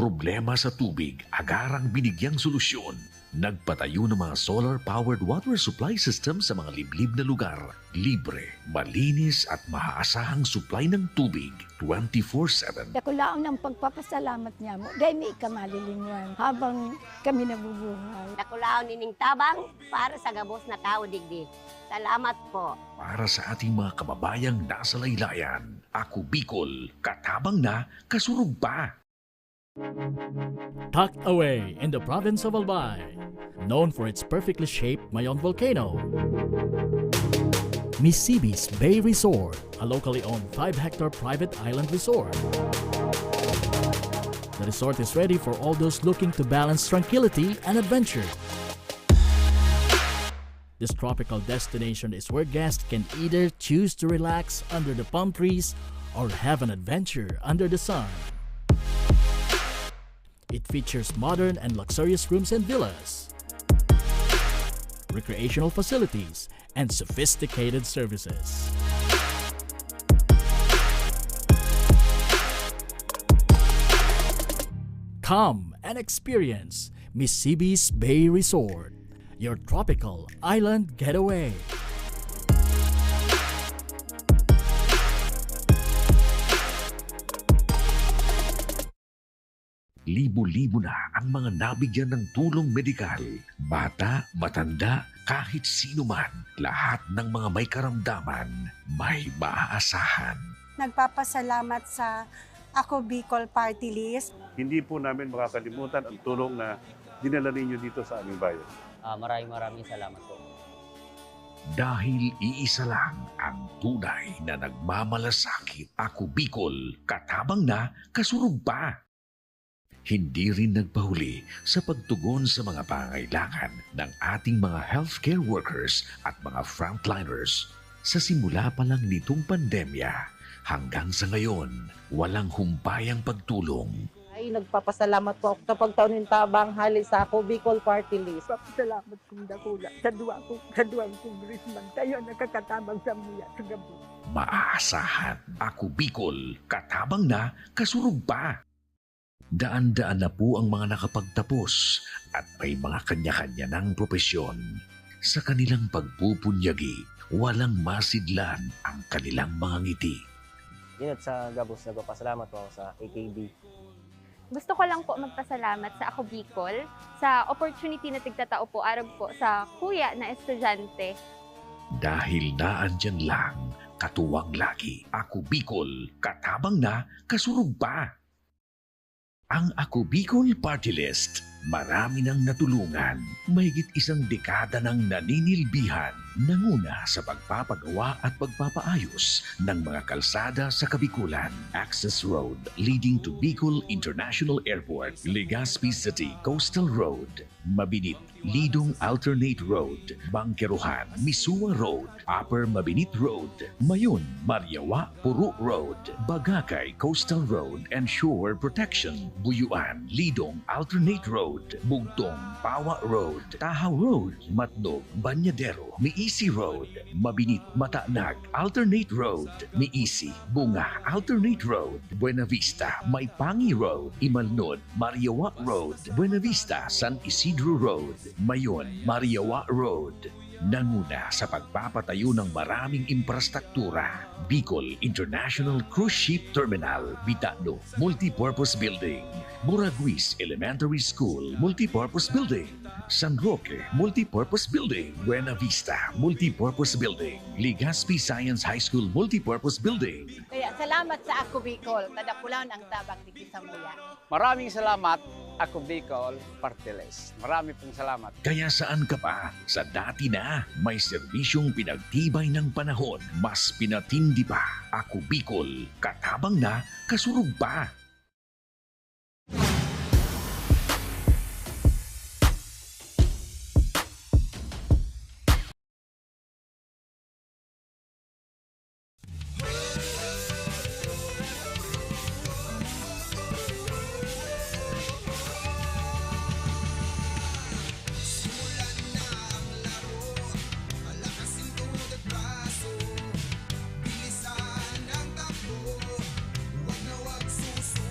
problema sa tubig, agarang binigyang solusyon. Nagpatayo ng mga solar-powered water supply system sa mga liblib na lugar. Libre, malinis at maaasahang supply ng tubig 24/7. Dakulaon ng pagpapasalamat niya mo, dahil may ikamalilinguan habang kami nabubuhay. Nakulaon nining tabang para sa gabos na tao digdi. Salamat po. Para sa ating mga kababayang nasa laylayan, Ako Bicol, katabang na, kasurug pa. Tucked away in the province of Albay, known for its perfectly shaped Mayon volcano, Misibis Bay Resort, a locally owned 5-hectare private island resort. The resort is ready for all those looking to balance tranquility and adventure. This tropical destination is where guests can either choose to relax under the palm trees or have an adventure under the sun. It features modern and luxurious rooms and villas, recreational facilities, and sophisticated services. Come and experience Misibis Bay Resort, your tropical island getaway. Libo-libo na ang mga nabigyan ng tulong medikal. Bata, matanda, kahit sino man, lahat ng mga may karamdaman, may maaasahan. Nagpapasalamat sa Ako Bicol Party List. Hindi po namin makakalimutan ang tulong na dinala ninyo dito sa aming bayan. Maraming salamat po. Dahil iisa lang ang tunay na nagmamalasakit. Ako Bicol, katabang na, kasurug pa. Hindi rin nagpahuli sa pagtugon sa mga pangailangan ng ating mga healthcare workers at mga frontliners. Sa simula pa lang nitong pandemya, hanggang sa ngayon, walang humpayang pagtulong. Ay, nagpapasalamat po ako sa pagtaunin tabang hali sa Ako Bicol Party List. Papasalamat kong dakula sa duwang congressman. Tayo nakakatabang sa muya sa gabi. Maaasahan. Ako Bicol, katabang na, kasurug pa. Daan-daan na po ang mga nakapagtapos at may mga kanya-kanya ng propesyon. Sa kanilang pagpupunyagi, walang masidlan ang kanilang mga ngiti. Dinat sa Gabos, nagpapasalamat po ako sa AKB. Gusto ko lang po magpasalamat sa Ako Bicol sa opportunity na tigtatao po arab po sa kuya na estudyante. Dahil naandyan lang, katuwang lagi. Ako Bicol, katabang na, kasurug pa. Ang Ako Bicol Party List, marami nang natulungan. Mahigit 1 dekada nang naninilbihan, nanguna sa pagpapagawa at pagpapaayos ng mga kalsada sa Kabikulan. Access Road leading to Bicol International Airport, Legazpi City Coastal Road, Mabinit, Lidong Alternate Road, Bangkeruhan, Misua Road, Upper Mabinit Road, Mayon, Mariawa, Puro Road, Bagakay Coastal Road and Shore Protection, Buyuan, Lidong Alternate Road, Bugtong, Pawa Road, Tahaw Road, Matnog, Banyadero, Miisi Road, Mabinit, Matanag, Alternate Road, Miisi, Bunga, Alternate Road, Buena Vista, Maipangi Road, Imalnod, Mariawa Road, Buena Vista, San Isidro Road, Mayon, Mariawa Road. Nanguna sa pagpapatayo ng maraming infrastruktura. Bicol International Cruise Ship Terminal, Bitano, Multipurpose Building, Muraguis Elementary School, Multipurpose Building, San Roque, Multipurpose Building, Buena Vista, Multipurpose Building, Legazpi Science High School, Multipurpose Building. Kaya salamat sa Ako Bicol, tadakulan ang tabang digdi sa muya. Maraming salamat, Ako Bicol Party List. Marami pong salamat. Kaya saan ka pa? Sa dati na, may serbisyong pinagtibay ng panahon. Mas pinatindi pa. Ako Bicol, katabang na, kasurug pa. Bilisan ang takbo, huwag na huwag susunod.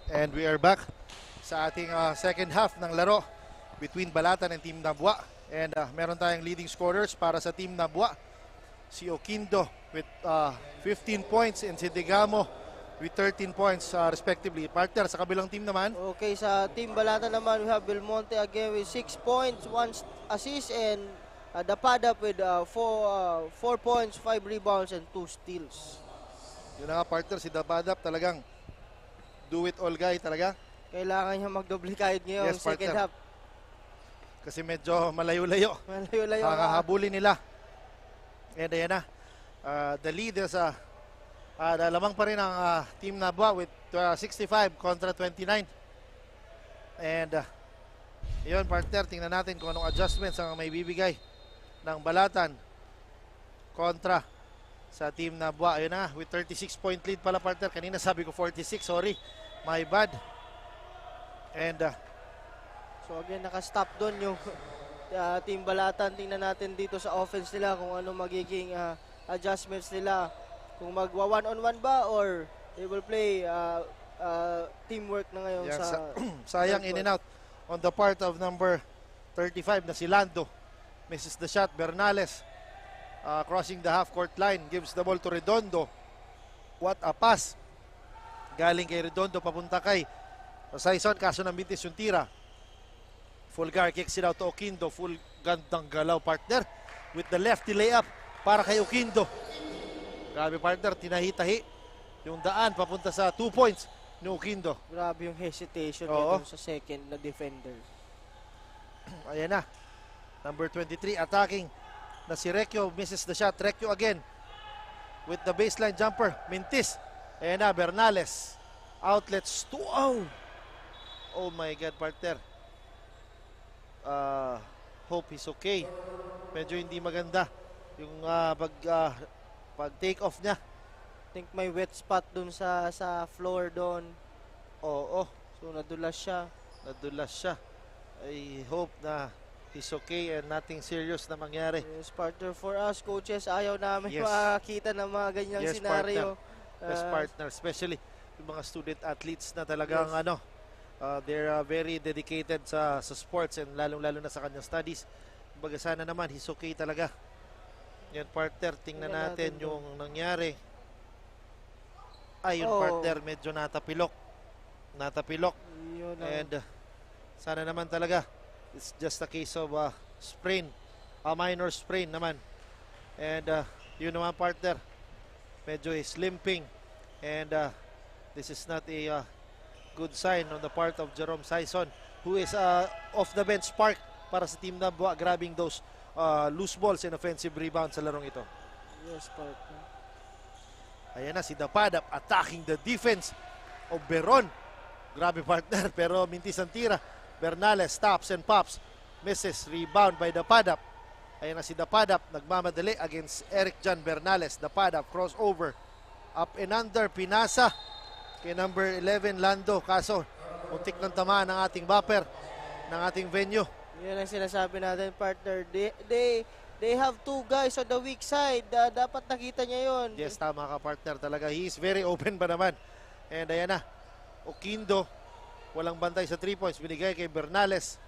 And we are back sa ating second half ng laro between Balatan and Team Nabwa. And meron tayong leading scorers para sa Team Nabwa. Si Oquindo with 15 points and si Digamo with 13 points respectively. Partner, sa kabilang team naman. Okay, sa Team Balatan naman, we have Belmonte again with 6 points, 1 assist, and Dapadap with 4 points, 5 rebounds, and 2 steals. Yun na nga, partner, si Dapadap talagang do it all guy talaga. Kailangan niya magdoble kahit ngayon, Yes, second partner. half. Kasi medyo malayo-layo. Malayo-layo. Habulin nila. And ayan na. The lead is lamang pa rin ang Team Nabwa with 65 kontra 29. And yun, partner, tingnan natin kung anong adjustments ang may bibigay ng Balatan kontra sa Team Nabwa. Ayun na, with 36-point lead pala, partner. Kanina sabi ko 46, sorry. My bad. And so again, naka-stop doon yung Team Balatan. Tingnan natin dito sa offense nila kung ano magiging adjustments nila. Kung magwa one-on-one ba or they will play teamwork na ngayon sayang in and out on the part of number 35 na si Lando. Misses the shot. Bernales crossing the half-court line. Gives the ball to Redondo. What a pass. Galing kay Redondo papunta kay Saison, kaso nambitis yung tira. Fulgar kicks it out to Oquindo. Full gandang galaw, partner. With the lefty layup para kay Oquindo. Grabe, partner, tinahi-tahi yung daan papunta sa 2 points ni Oquindo. Grabe yung hesitation niya sa second na defender. Ayan na. Number 23 attacking na si Recchio. Misses the shot. Recchio again with the baseline jumper. Mintis. Ayan na, Bernales. Outlets. 2-0. Oh my God, partner. Hope he's okay. Medyo hindi maganda yung pag take off niya. I think may wet spot dun sa floor doon. Oo. So nadulas siya. I hope na he's okay and nothing serious na mangyari. Yes, partner, for us coaches, ayaw namin makakita ng mga ganyang senaryo. Yes, partner, especially yung mga student athletes na talagang they're very dedicated sa sports and lalong-lalo na sa kanyang studies. Kumbaga sana naman he's okay talaga. Yan, partner, tingnan natin yung nangyari. Ay, yung partner medyo natapilok. And sana naman talaga it's just a case of sprain, a minor sprain naman. And yun naman, partner, medyo is limping. And this is not a good sign on the part of Jerome Saison, who is off the bench spark para sa Team Nabwa, grabbing those loose balls and offensive rebounds sa larong ito. Yes, partner. Ayan na si Dapadap attacking the defense of Beron. Grabe, partner, pero mintis ang tira. Bernales stops and pops. Misses, rebound by Dapadap. Ayan na si Dapadap, nagmamadali against Eric John Bernales. Dapadap, crossover. Up and under, pinasa kay number 11 Lando. Kaso, muntik ng tamaan ng ating bumper, ng ating venue. Yan ang sinasabi natin, partner. They have 2 guys on the weak side. Dapat nakita niya yun. Yes, tama ka, partner, talaga. He is very open pa naman. And ayan na, Oquindo, walang bantay sa 3 points. Binigay kay Bernales.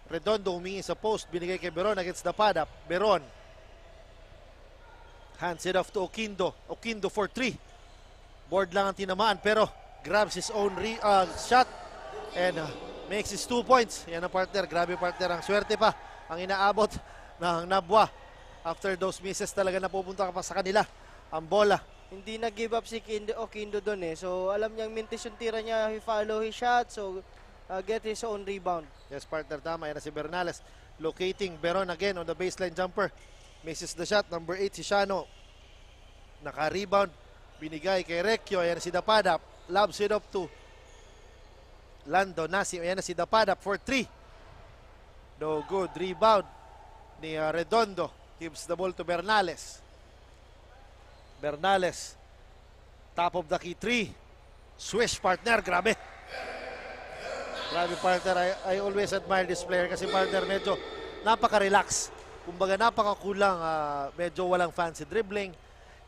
Redondo humingi sa post. Binigay kay Beron against Dapadap. Beron. Hands it off to Oquindo. Oquindo for 3. Board lang ang tinamaan pero grabs his own shot and makes his 2 points. Yan ang, partner. Grabe, partner. Ang swerte pa ang inaabot ng Nabwa. After those misses talaga napupunta ka pa sa kanila ang bola. Hindi nag-give up si Oquindo doon eh. So alam niyang mintis yung tira niya. He follow his shot. So get his own rebound. Yes, partner, tama. Yan na si Bernales. Locating Beron again on the baseline jumper. Misses the shot. Number 8 si Shano. Naka-rebound. Binigay kay Recchio. Ayan na si Dapadap. Lobs it up to Lando Nasi. Ayan na si Dapadap for 3. No good. Rebound ni Redondo. Gives the ball to Bernales. Bernales. Top of the key 3. Swish, partner. Grabe. Grabe, partner. I always admire this player kasi, partner, medyo napaka-relax. Kumbaga, napaka-kulang. Medyo walang fancy dribbling.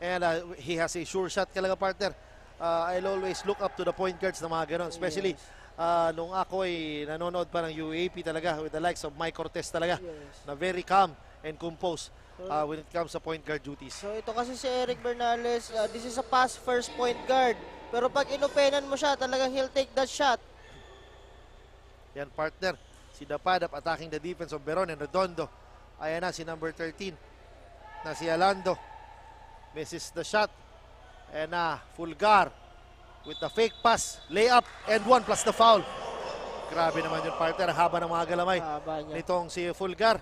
And he has a sure shot talaga, partner. I'll always look up to the point guards na mga ganon. Especially nung ako ay nanonood pa ng UAP talaga with the likes of Mike Cortez talaga na very calm and composed when it comes sa point guard duties. So ito kasi si Eric Bernales, this is a pass first point guard. Pero pag inopenan mo siya, talagang he'll take that shot. Yan partner, si Dapadap attacking the defense of Beron and Redondo. Ayan na si number 13 na si Alando. Misses the shot. And Fulgar with the fake pass, layup, and 1 plus the foul. Grabe naman yun partner, haba ng mga galamay nitong si Fulgar.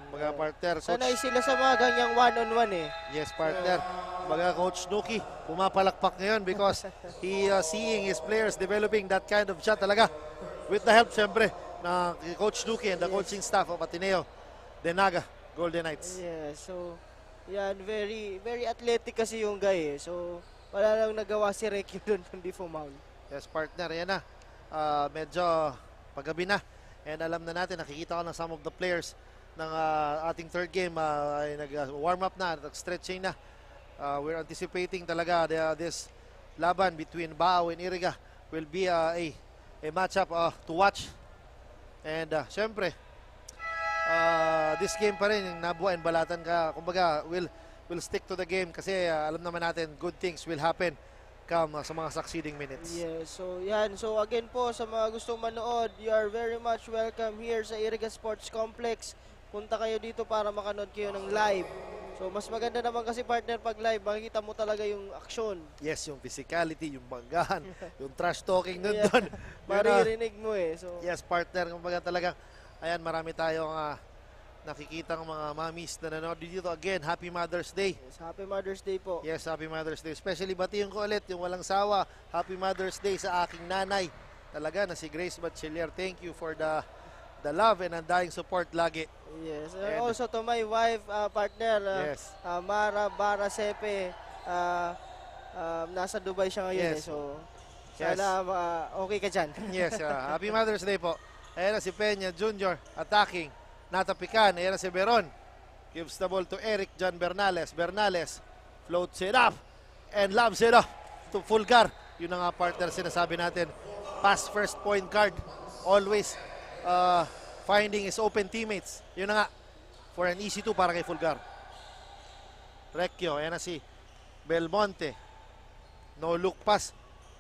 Mga partner, sanay sila sa mga ganyang one-on-one eh. Yes partner, mga Coach Nuki pumapalakpak ngayon because he seeing his players developing that kind of shot talaga with the help syempre ng Coach Nuki and the coaching staff of Ateneo de Naga Golden Knights. Yeah, so yan, very very athletic kasi yung guy eh. So wala lang nagawa si Rekyo doon kundi fumoul. Yes partner, yan na. Medyo paggabi na and alam na natin, nakikita ko na some of the players ng ating third game ay nag-warm up na, nag-stretching na. We're anticipating talaga this laban between Bao and Iriga will be a matchup to watch. And syempre, this game pa rin, yung Nabua and Balatan kumbaga, will stick to the game kasi alam naman natin, good things will happen come sa mga succeeding minutes. Yes, so yan. So again po, sa mga gustong manood, you are very much welcome here sa Iriga Sports Complex. Punta kayo dito para makanood kayo ng live. So mas maganda naman kasi partner pag live, makikita mo talaga yung aksyon. Yes, yung physicality, yung banggahan, yung trash talking doon. Maririnig mo eh. So yes, partner, kumbaga talaga, ayan, marami tayong nakikitang mga mommies na nanonood dito. Again, Happy Mother's Day. Yes, Happy Mother's Day po. Yes, Happy Mother's Day. Especially batiin ko ulit yung walang sawa. Happy Mother's Day sa aking nanay. Talaga na si Grace Batchelier. Thank you for the love and undying support lagi. Yes. And also to my wife, partner, yes. Mara Bara Sepe. Nasa Dubai siya ngayon. Yes. So, yes. sana okay ka dyan. Yes, Happy Mother's Day po. Ayan na si Peña Jr. attacking. Natapikan. Ayan na si Beron. Gives the ball to Eric John Bernales. Bernales floats it up and lobs it off to Fulgar. Yun ang partner sinasabi natin. Pass first point guard. Always finding his open teammates. Yun na nga. For an easy 2 para kay Fulgar. Recchio. Ayan na si Belmonte. No look pass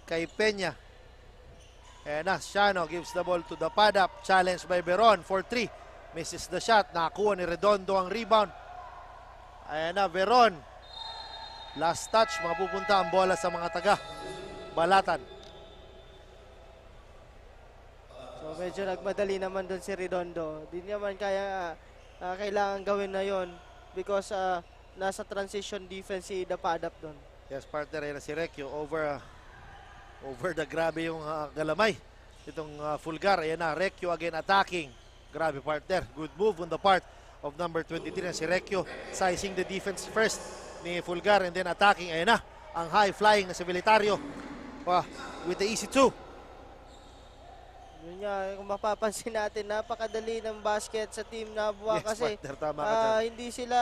kay Peña. Ayan na. Shano gives the ball to the Padap. Challenged by Beron for 3. Misses the shot. Nakakuha ni Redondo ang rebound. Ayan na. Beron. Last touch. Mapupunta ang bola sa mga taga Balatan. So medyo nagmadali naman doon si Redondo. Di naman kailangan gawin na yon because nasa transition defense si Dapadap doon. Yes, partner, yan na si Recchio over the grabe yung galamay. Itong Fulgar, ayan na, Recchio again attacking. Grabe partner, good move on the part of number 23 na si Recchio. Sizing the defense first ni Fulgar and then attacking. Ayan na, ang high flying na si Velitario with the easy 2. Yun nga, kung mapapansin natin, napakadali ng basket sa team Nabua. Yes, kasi partner, tama ka dyan. hindi sila,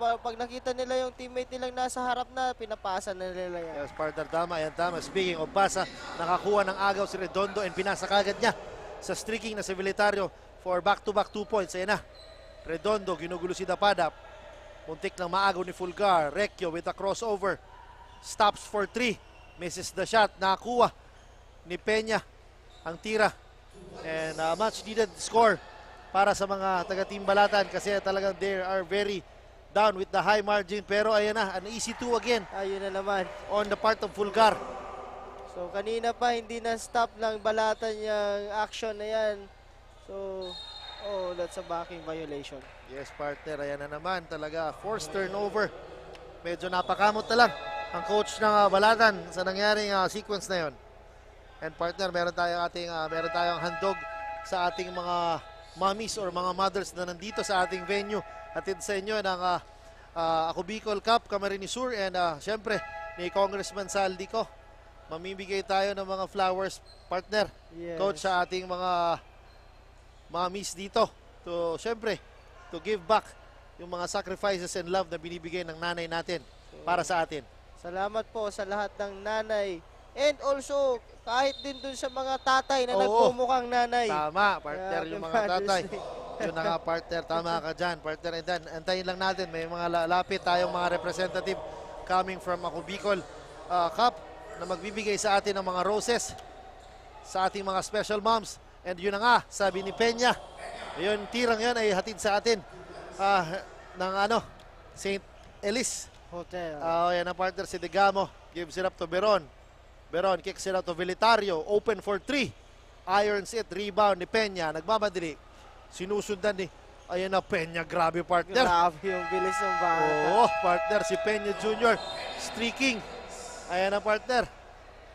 pag nakita nila yung teammate nilang nasa harap na, pinapasa na nila yan. Yes, partner, tama, yan tama. Speaking of pasa, nakakuha ng agaw si Redondo and pinasa kagad niya sa streaking na si Velitario for back-to-back 2 points. Ayan na, Redondo, ginugulo si Dapadap. Muntik ng maagaw ni Fulgar. Recchio with a crossover. Stops for 3. Misses the shot. Nakakuha ni Peña ang tira. And much needed score para sa mga taga-team Balatan kasi talagang they are very down with the high margin. Pero ayan na, an easy 2 again. Ayun na naman. On the part of Fulgar. So kanina pa hindi na stop ng Balatan yung action na yan. So, that's a backing violation. Yes, partner. Ayan na naman talaga. Forced turnover. Medyo napakamot na lang ang coach ng Balatan sa nangyaring sequence na yon. And partner, meron tayong handog sa ating mga mommies or mga mothers na nandito sa ating venue. Hatid sa inyo ng Ako Bicol Cup, Camarines Sur, and syempre ni Congressman Saldico. Mamimigay tayo ng mga flowers, partner. Yes. Coach, sa ating mga mommies dito to syempre to give back yung mga sacrifices and love na binibigay ng nanay natin para sa atin. Salamat po sa lahat ng nanay. And also, kahit din dun sa mga tatay na Oo. nagmumukhang nanay. Tama, partner, Happy yung mga Mother's tatay. Day. Yun na nga, partner. Tama ka dyan, partner. And then, antayin lang natin. May mga lalapit tayong mga representative coming from Ako Bicol Cup na magbibigay sa atin ng mga roses sa ating mga special moms. And yun na nga, sabi ni Peña, yun, tirang yan ay hatid sa atin ng St. Elise Hotel. Yan ang partner, si Degamo. Gives it up to Beron. Beron kicks it out to Velitario. Open for 3. Irons it. Rebound ni Peña. Nagmamadali. Sinusundan ni, ayan na, Peña. Grabe, partner. Grabe yung bilis ng bata. Oo, partner, si Peña Jr. Streaking. Ayan na, partner.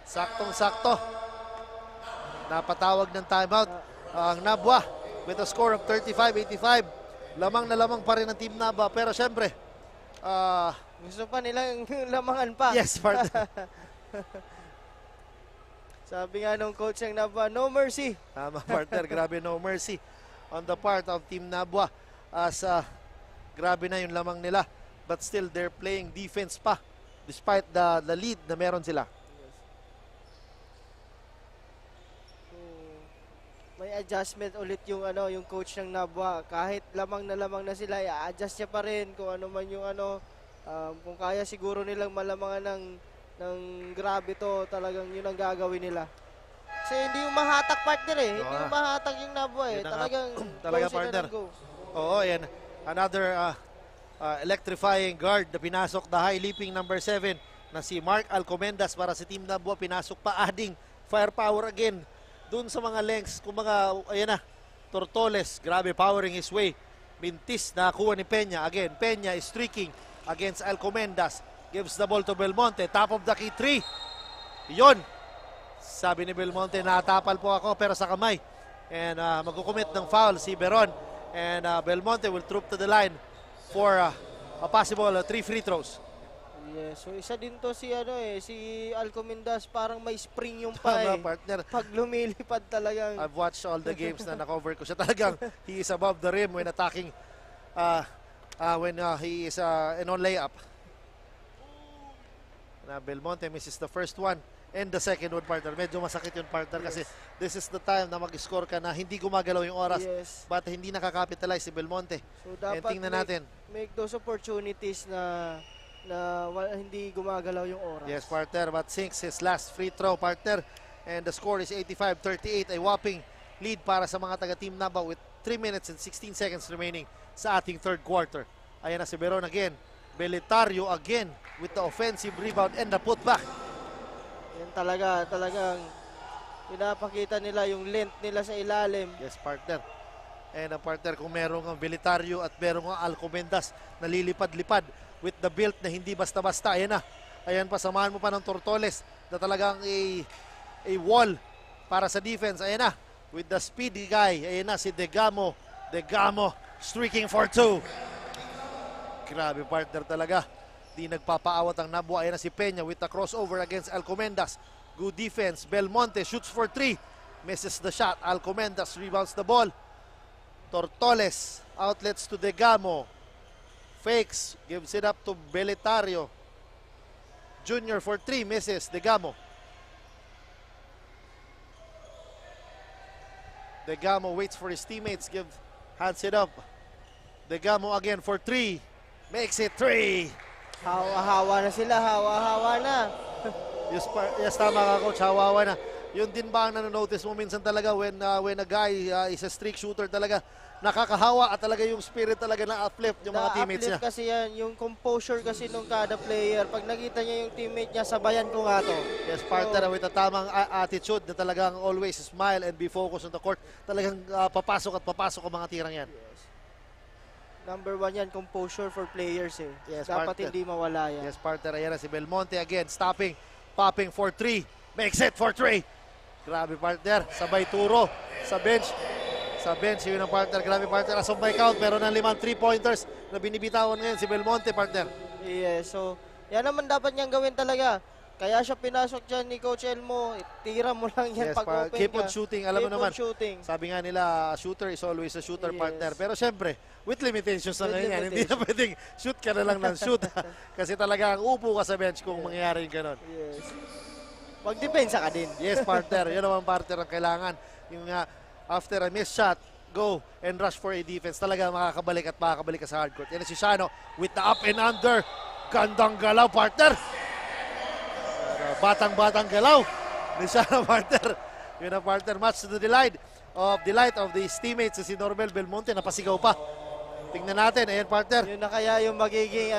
Saktong-sakto. Napatawag ng timeout ang Nabwa with a score of 35-85. Lamang na lamang pa rin ang Team Nabwa. Pero syempre, gusto pa nilang lamangan pa. Yes, partner. Sabi nga nung coach ng Nabwa, no mercy. Tama, partner. Grabe, no mercy on the part of Team Nabwa. As grabe na yung lamang nila. But still, they're playing defense pa despite the lead na meron sila. May adjustment ulit yung yung coach ng Nabwa. Kahit lamang na sila, i-adjust niya pa rin kung ano man yung kung kaya siguro nilang malamangan ng grabe to, talagang yun ang gagawin nila. Kasi hindi yung mahatak, partner eh. Hindi yung mahatak yung Nabwa eh. Talagang partner. Oo, yan. Another electrifying guard na pinasok, the high leaping number 7 na si Mark Alcomendas para sa Team Nabwa. Pinasok pa, adding firepower again dun sa mga lengths. Kumbaga, ayan na, Tortoles, grabe, powering his way. Mintis na kuha ni Peña. Again, Peña is streaking against Alcomendas. Gives the ball to Belmonte. Top of the key 3. Yon. Sabi ni Belmonte, natapal po ako pero sa kamay. And magkukumit ng foul si Beron. And Belmonte will troop to the line for a possible 3 free throws. Yes, so isa din to si si Alcomendas, parang may spring yung pa partner. Pag lumilipad talagang. I've watched all the games na na-cover ko siya. Talagang he is above the rim when attacking when he is on layup. Na Belmonte misses the first one and the second one, partner. Medyo masakit yung partner kasi this is the time na mag-score ka na hindi gumagalaw yung oras but hindi nakakapitalize si Belmonte. So dapat and tingnan natin. Make those opportunities na hindi gumagalaw yung oras. Yes, partner, but sinks his last free throw, partner. And the score is 85-38, a whopping lead para sa mga taga-Team Nabwa with 3 minutes and 16 seconds remaining sa ating third quarter. Ayan na si Beron again. Belitario again with the offensive rebound and the putback. Yan talagang pinapakita nila yung length nila sa ilalim. Yes, partner. And ang partner, kung merong ang Belitario at merong ang Alcomendas na lilipad-lipad with the build na hindi basta-basta. Ayan na. Ayan pa, samahan mo pa ng Tortoles na talagang a wall para sa defense. Ayan na. With the speedy guy. Ayan na si Degamo. Degamo streaking for 2. Grabe, partner talaga. Di nagpapaawat ang Nabwa. Ayan na si Peña with the crossover against Alcomendas. Good defense. Belmonte shoots for 3. Misses the shot. Alcomendas rebounds the ball. Tortoles outlets to Degamo. Fakes, gives it up to Belitario. Junior for 3, misses. Degamo. Degamo waits for his teammates, hands it up. Degamo again for 3, makes it 3. Hawa-hawa na sila, hawa-hawa na. Yes, tama ka, coach, hawawa na. Yun din ba ang nanonotice mo minsan talaga when a guy is a streak shooter talaga, nakakahawa at talaga yung spirit talaga na uplift yung mga teammates niya. Kasi yan, yung composure kasi nung kada player. Pag nakita niya yung teammate niya, sabayan ko nga to. Yes, partner, with a tamang attitude na talagang always smile and be focused on the court. Talagang papasok ang mga tirang yan. Yes. Number 1 yan, composure for players eh. Yes, dapat partner. hindi mawala yan. Yes, partner, ayan na si Belmonte again, stopping, popping for 3, makes it for 3. Grabe, partner, sabay turo sa bench. Sa bench, yun ang partner. Grabe, partner. As of my count, meron ng 5 3-pointers na binibitawan ngayon si Belmonte, partner. Yes, so yan naman dapat niyang gawin talaga. Kaya siya pinasok dyan ni Coach Elmo. Tira mo lang yan Yes, pag open keep ka. on shooting. Alam mo Keep on naman, shooting. sabi nga nila, a shooter is always a shooter partner. Pero syempre, with limitations na With ngayon yan. Hindi na pwedeng shoot ka na lang ng shoot. Kasi talagang upo ka sa bench kung mangyayari yung ganon. Yes. Magdepensa ka din. Yes, partner. Yun naman partner ang kailangan. Yung after a missed shot, go and rush for a defense. Talaga makakabalik at makakabalik ka sa hardcourt. Yan si Shano with the up and under. Gandang galaw, partner. Batang-batang galaw ni Shano, partner. Yun ang partner. Much to the delight of his teammates si Normel Belmonte. Napasigaw pa. Tingnan natin. Ayan, partner. Yun na kaya yung magiging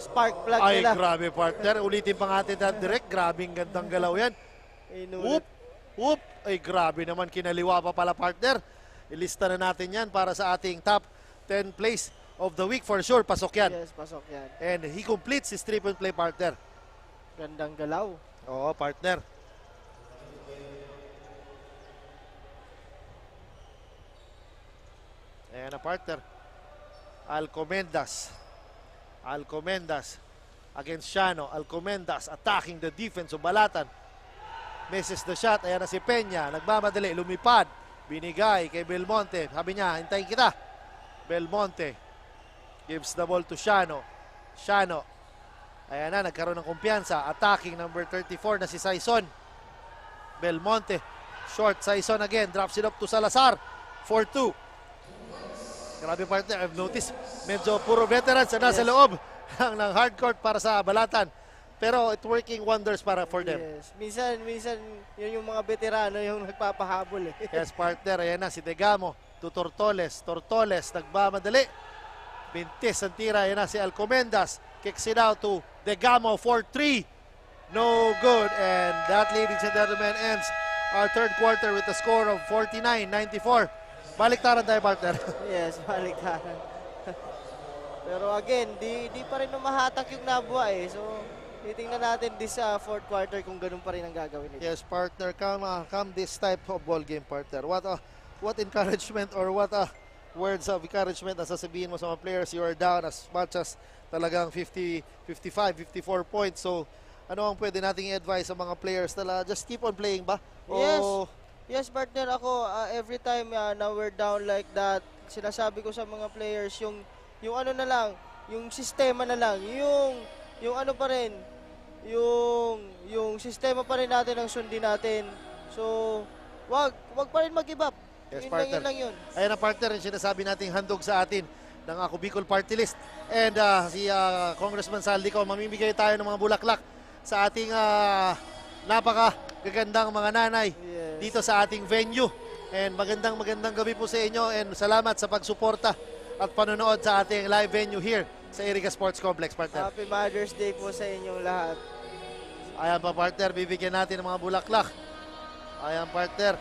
spark plug Ay, nila. grabe, partner. Ulitin pa natin that direct. Grabing gandang galaw yan. Whoop, whoop. Ay, grabe naman. Kinaliwa pa pala, partner. Ilista na natin yan para sa ating top 10 plays of the week. For sure, pasok yan. Yes, pasok yan. And he completes his 3-point play, partner. Gandang galaw. Oo, partner. Ayan na, partner. Alcomendas against Shano. Alcomendas attacking the defense of Balatan. Misses the shot. Ayan na si Peña. Nagmamadali. Lumipad. Binigay kay Belmonte. Sabi niya, hintayin kita. Belmonte gives the ball to Shano. Shano. Ayan na, nagkaroon ng kumpiyansa. Attacking number 34 na si Saison. Belmonte. Short. Saison again. Drops it up to Salazar. 4-2. Grabe, partner. I've noticed medyo puro veterans na nasa loob ng hardcourt para sa Balatan. Pero it's working wonders for them. Yes. Minsan yun yung mga veterano yung nagpapahabol. Yes, partner. Ayan na si Degamo to Tortoles. Tortoles nagmamadali. Bintis ang tira. Ayan na si Alcomendas. Kicks it out to Degamo for 3. No good. And that, ladies and gentlemen, ends our third quarter with a score of 49-94. Baliktaran tayo, partner. Yes, baliktaran. Pero again, di pa rin mahatak yung Nabua eh. So, titingnan natin this fourth quarter kung ganun pa rin ang gagawin nila. Yes, partner. Come this type of ball game, partner. What encouragement or what words of encouragement na sasabihin mo sa mga players? You are down as much as talagang 50, 55, 54 points. So, ano ang pwede nating i-advise sa mga players? Just keep on playing ba? Yes. Yes, partner. Ako, every time na we're down like that, sinasabi ko sa mga players, yung ano na lang, yung sistema na lang, yung ano pa rin, yung sistema pa rin natin ang sundin natin. So, wag pa rin mag-give up. Yes, Yun partner. lang yun. Ayan ang partner, yung sinasabi nating handog sa atin ng Ako Bicol Party List. And si Congressman Saldico, mamimigay tayo ng mga bulaklak sa ating napaka-gagandang mga nanay dito sa ating venue. And magandang gabi po sa inyo and salamat sa pagsuporta at panonood sa ating live venue here sa Iriga Sports Complex, partner. Happy Mother's Day po sa inyong lahat. Ayan pa, partner, bibigyan natin ng mga bulaklak. Ayan, partner.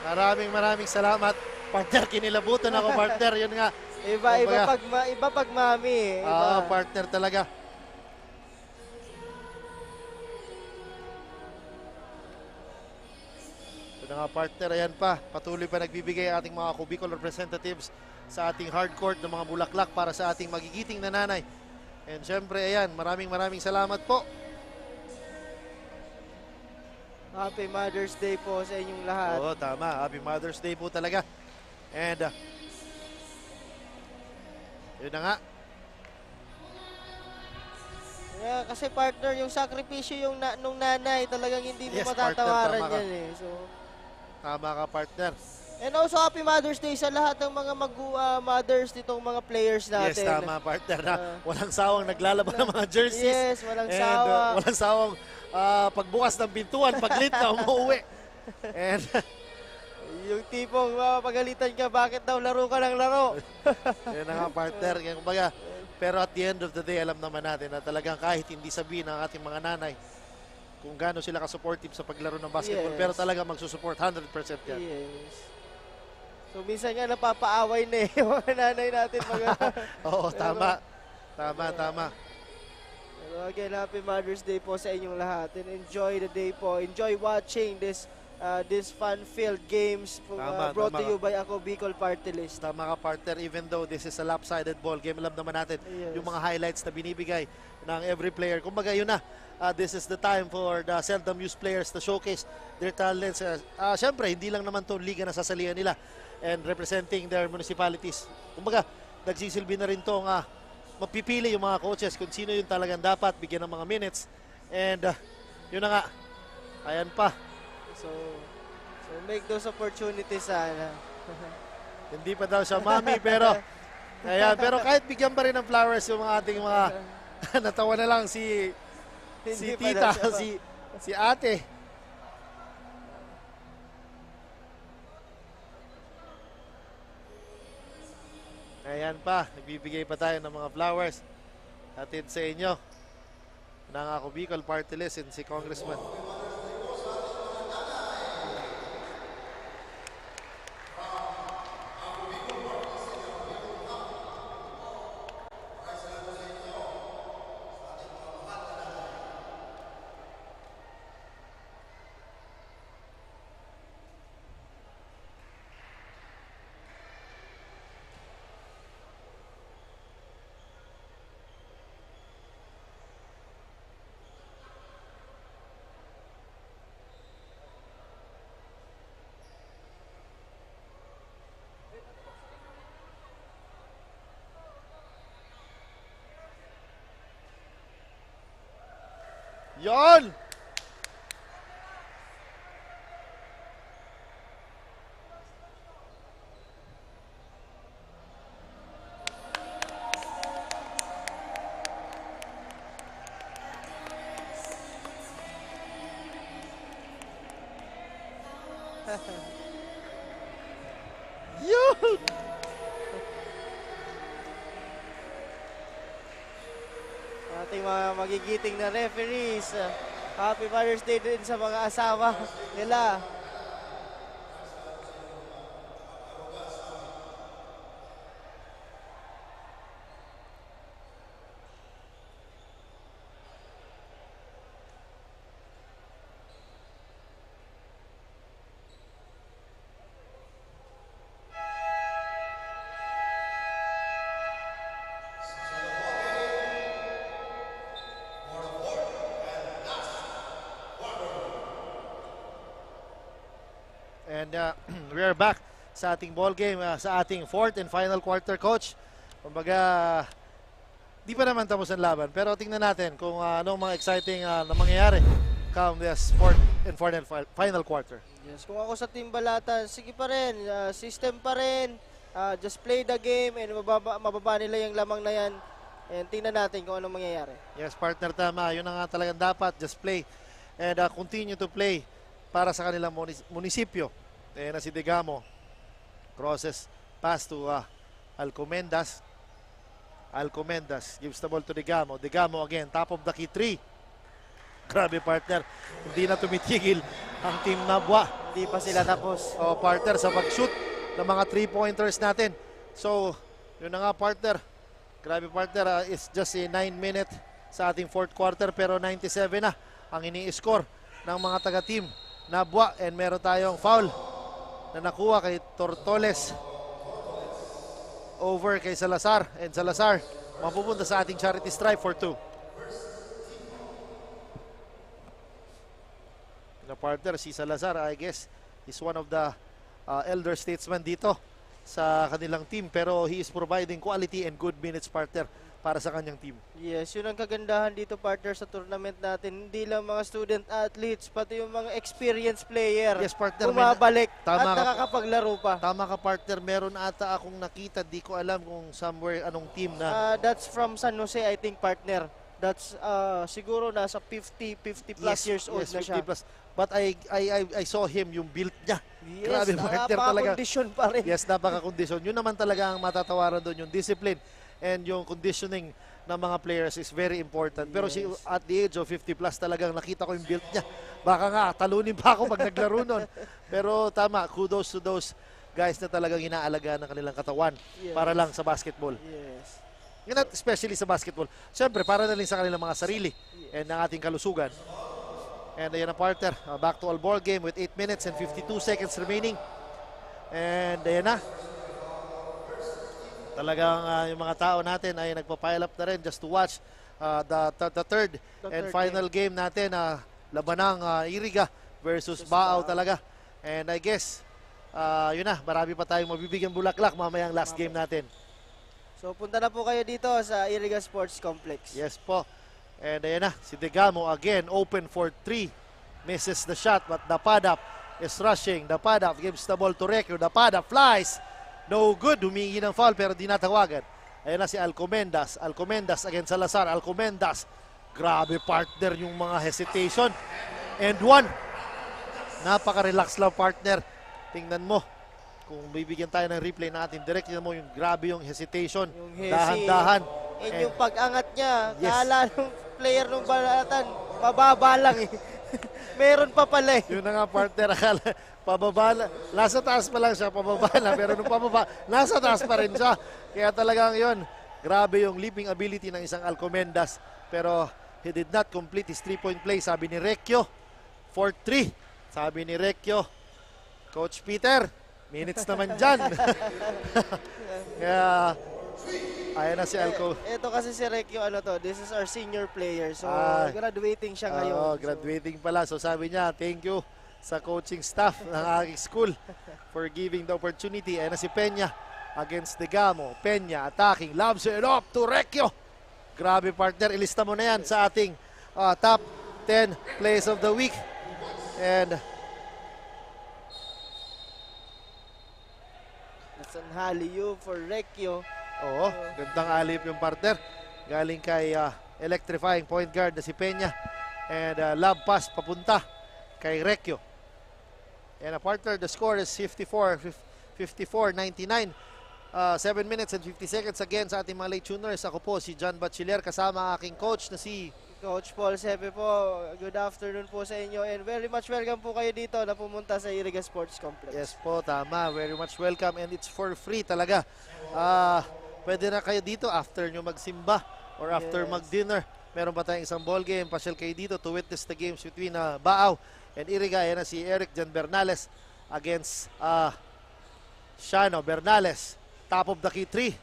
Maraming salamat. Partner, kinilabutan ako, partner. Yun nga. Iba pag mami. Partner talaga. Ito na nga, partner. Ayan pa. Patuloy pa nagbibigay ang ating mga Ako Bicol representatives sa ating hardcourt ng mga bulaklak para sa ating magigiting na nanay. And syempre, ayan, maraming salamat po. Happy Mother's Day po sa inyong lahat. Oo, tama. Happy Mother's Day po talaga. And, yun na nga. Yeah, kasi partner, yung sakripisyo nung nanay, talagang hindi mo Yes, matatawaran partner, tama yan eh. So, tama ka, partner. and also, Happy Mother's Day sa lahat ng mga mothers nitong mga players natin. Yes, tama, partner. Na walang sawang naglalaban ng mga jerseys. Yes, walang and, sawa. Walang sawang pagbukas ng pintuan, paglit na umuwi. And, yung tipong mapagalitan ka, bakit daw laro ka ng laro? yun na nga, partner. Kumbaga, pero at the end of the day, alam naman natin na talagang kahit hindi sabihin ng ating mga nanay kung gaano sila ka-supportive sa paglaro ng basketball, pero talaga magsusupport 100% yan. Yes. So, minsan nga napapaaway na yung mga nanay natin. Oo, tama. Tama. Pero again, Happy Mother's Day po sa inyong lahat. And enjoy the day po. Enjoy watching this these fun-filled games brought to you by Ako Bicol Party List. Tama ka, partner. Even though this is a lopsided ball game, alam naman natin yung mga highlights na binibigay ng every player. Kumbaga yun na, this is the time for the seldom used players to showcase their talents. Siyempre, hindi lang naman to liga na sasalihan nila and representing their municipalities. Kumbaga, nagsisilbi na rin tong mapipili yung mga coaches kung sino yung talagang dapat bigyan ng mga minutes. And yun na nga, ayan pa. So make those opportunities sana. Hindi pa daw siya mami, pero ayan, pero kahit bigyan pa rin ng flowers yung mga ating mga natawa na lang si tita, si ate. Ayan pa, nagbibigay pa tayo ng mga flowers atid sa inyo ng Ako Bicol Party List and si Congressman. Yon! Yun! Ating mga magigiting na referees. Happy Father's Day din sa mga asawa nila. And we are back sa ating ball game, sa ating fourth and final quarter, coach. Kumbaga, di pa naman tapos ang laban, pero tingnan natin kung anong mga exciting na mangyayari come this fourth and final quarter. Yes, kung ako sa Team Balatan, sige pa rin, system pa rin, just play the game and mababa nila yung lamang na yan. And tingnan natin kung anong mangyayari. Yes, partner, tama. Yun na nga talagang dapat, just play and continue to play para sa kanilang munisipyo. Na si Digamo crosses pass to Alcomendas. Alcomendas gives the ball to Digamo. Digamo again, top of the key 3. Grabe, partner, hindi na tumitigil ang Team Nabwa. Hindi pa sila tapos. O, partner, sa pag-shoot ng mga 3-pointers natin. So, yun na nga, partner. Grabe, partner, it's just a 9-minute sa ating fourth quarter, pero 97 na ang ini-score ng mga taga-team Nabwa, and meron tayong foul na nakuha kay Tortoles over kay Salazar, and Salazar mapupunta sa ating charity stripe for 2. Na partner, si Salazar, I guess is one of the elder statesmen dito sa kanilang team, pero he is providing quality and good minutes, partner, para sa kanyang team. Yes, yun ang kagandahan dito, partner, sa tournament natin. Hindi lang mga student athletes, pati yung mga experienced player. Yes, partner, bumabalik at tama nakakapaglaro pa. Tama ka, partner. Meron ata akong nakita, di ko alam kung somewhere anong team na. That's from San Jose, I think, partner. That's siguro nasa 50 plus years old na siya. Plus. But I saw him, yung build niya. Yes, grabe, partner, talaga. Napaka-kondisyon pa rin. Yes, napaka-kondisyon. Yun naman talaga ang matatawaran doon, yung discipline and yung conditioning ng mga players is very important. Pero Yes. at the age of 50 plus talagang nakita ko yung build niya. Baka nga, talunin pa ako pag naglaro nun. Pero tama, kudos to those guys na talagang inaalagaan ng kanilang katawan para lang sa basketball. Yes. Yan, especially sa basketball. Siyempre, para na rin sa kanilang mga sarili and ng ating kalusugan. And ayan na partner, back to all ball game with 8 minutes and 52 seconds remaining. And ayan na. Talagang yung mga tao natin ay nagpa-pile up na rin just to watch the third and final game natin, labanang Iriga versus Baaw talaga. And I guess, yun na, marami pa tayong mabibigyan bulaklak mamayang last game natin. So punta na po kayo dito sa Iriga Sports Complex. Yes po. And ayan na, si Degamo again, open for 3. Misses the shot, but Dapadap is rushing. Dapadap gives the ball to Recchio. Dapadap flies. No good, humingi ng foul pero di natawagan. Ayan na si Alcomendas. Alcomendas against Salazar. Alcomendas. Grabe partner yung mga hesitation. And one. Napaka-relax lang partner. Tingnan mo. Kung bibigyan tayo ng replay natin, direct tingnan mo yung grabe yung hesitation. Dahan-dahan. And yung pag-angat niya, yes. kala ng player ng Balatan, mababa lang eh. Meron pa pala eh. Yun na nga partner, akala, pababa na. Nasa taas pa lang siya, pababa na. Pero nung pababa, nasa taas pa rin siya. Kaya talagang yun, grabe yung leaping ability ng isang Alcomendas. Pero he did not complete his 3-point play. Sabi ni Recchio, 4-3. Sabi ni Recchio, Coach Peter, minutes naman dyan. Kaya, ayan na si Alco. Ito kasi si Recchio, this is our senior player. So, graduating siya ngayon. Graduating pala. So, sabi niya, thank you sa coaching staff ng aking school for giving the opportunity. Ayan na si Peña against Degamo. Peña attacking, loves it up to Recchio. Grabe partner, ilista mo na yan sa ating top 10 plays of the week. And that's an alley-oop for Recchio. Oo, gandang alip yung partner. Galing kay electrifying point guard na si Peña. And lob pass papunta kay Recchio. And partner, the score is 54-99. 7 minutes and 50 seconds again sa ating mga late tuners. Ako po si John Bachiller kasama ang aking coach na si Coach Paul Sepe po. Good afternoon po sa inyo and very much welcome po kayo dito na pumunta sa Iriga Sports Complex. Yes po, tama. Very much welcome and it's for free talaga. Pwede na kayo dito after nyo magsimba or after mag-dinner. Meron pa tayong isang ball game. Pasyal kayo dito to witness the games between Baaw and Iriga. Ayan na si Eric Jan Bernales against Shano. Bernales, top of the key 3.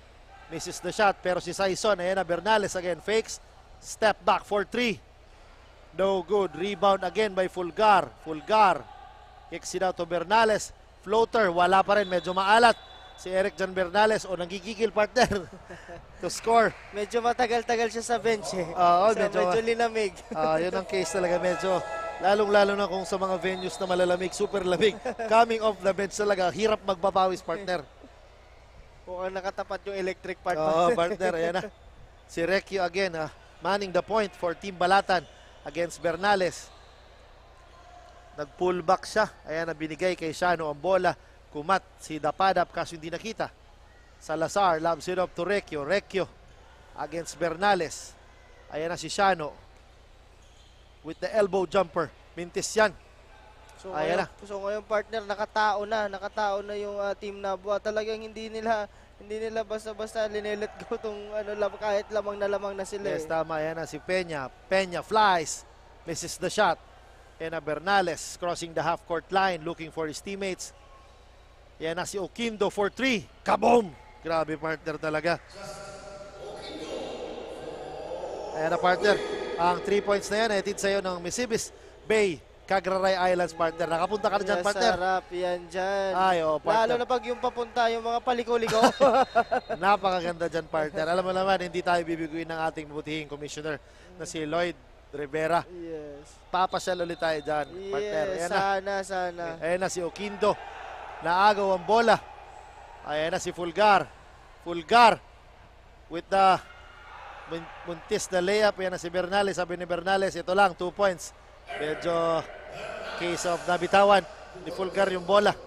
Misses the shot pero si Saison, ayan na Bernales again. Fakes, step back for 3. No good. Rebound again by Fulgar. Fulgar kicks it out to Bernales. Floater, wala pa rin. Medyo maalat si Eric Jan Bernales o nagigigil partner to score. Medyo matagal-tagal siya sa bench eh. Medyo linamig. Yun ang case talaga. Medyo lalong-lalo na kung sa mga venues na malalamig, super lamig. Coming off the bench talaga, hirap magbabawis partner. Mukhang nakatapat yung electric part. Partner, ayan na. Si Recchio again, manning the point for Team Balatan against Bernales. Nag-pull back siya. Ayan na, binigay kay Shano ang bola. Kumat si Dapadap kaso hindi nakita. Salazar lobs it up to Recchio. Recchio against Bernales. Ayan na si Shano with the elbow jumper. Mintis yan. So ngayon partner, nakatao na yung team Nabua. Talagang hindi nila basta-basta linelet go tong kahit lamang na sila. Yes, tama. Ayan na si Peña. Peña flies. Misses the shot. Ayan na Bernales crossing the half-court line looking for his teammates. Ayan na si Oquindo for 3. Kaboom! Grabe partner talaga. Ayan na partner. Ang 3 points na yan, hatid sa'yo ng Misibis Bay, Cagraray Islands partner. Nakapunta ka na dyan partner. Sarap yan dyan. Partner. Lalo na pag yung papunta, yung mga paliko-liko. Napakaganda dyan partner. Alam mo naman, hindi tayo bibiguin ng ating mabutihing commissioner na si Lloyd Rivera. Yes. Papasyal ulit tayo dyan partner. Yes, sana. Ayan na si Oquindo. Naagaw ang bola. Ayan na si Fulgar. Fulgar with the muntis na layup. Ayan na si Bernales. Sabi ni Bernales, ito lang, 2 points. Medyo case of nabitawan ni Fulgar yung bola.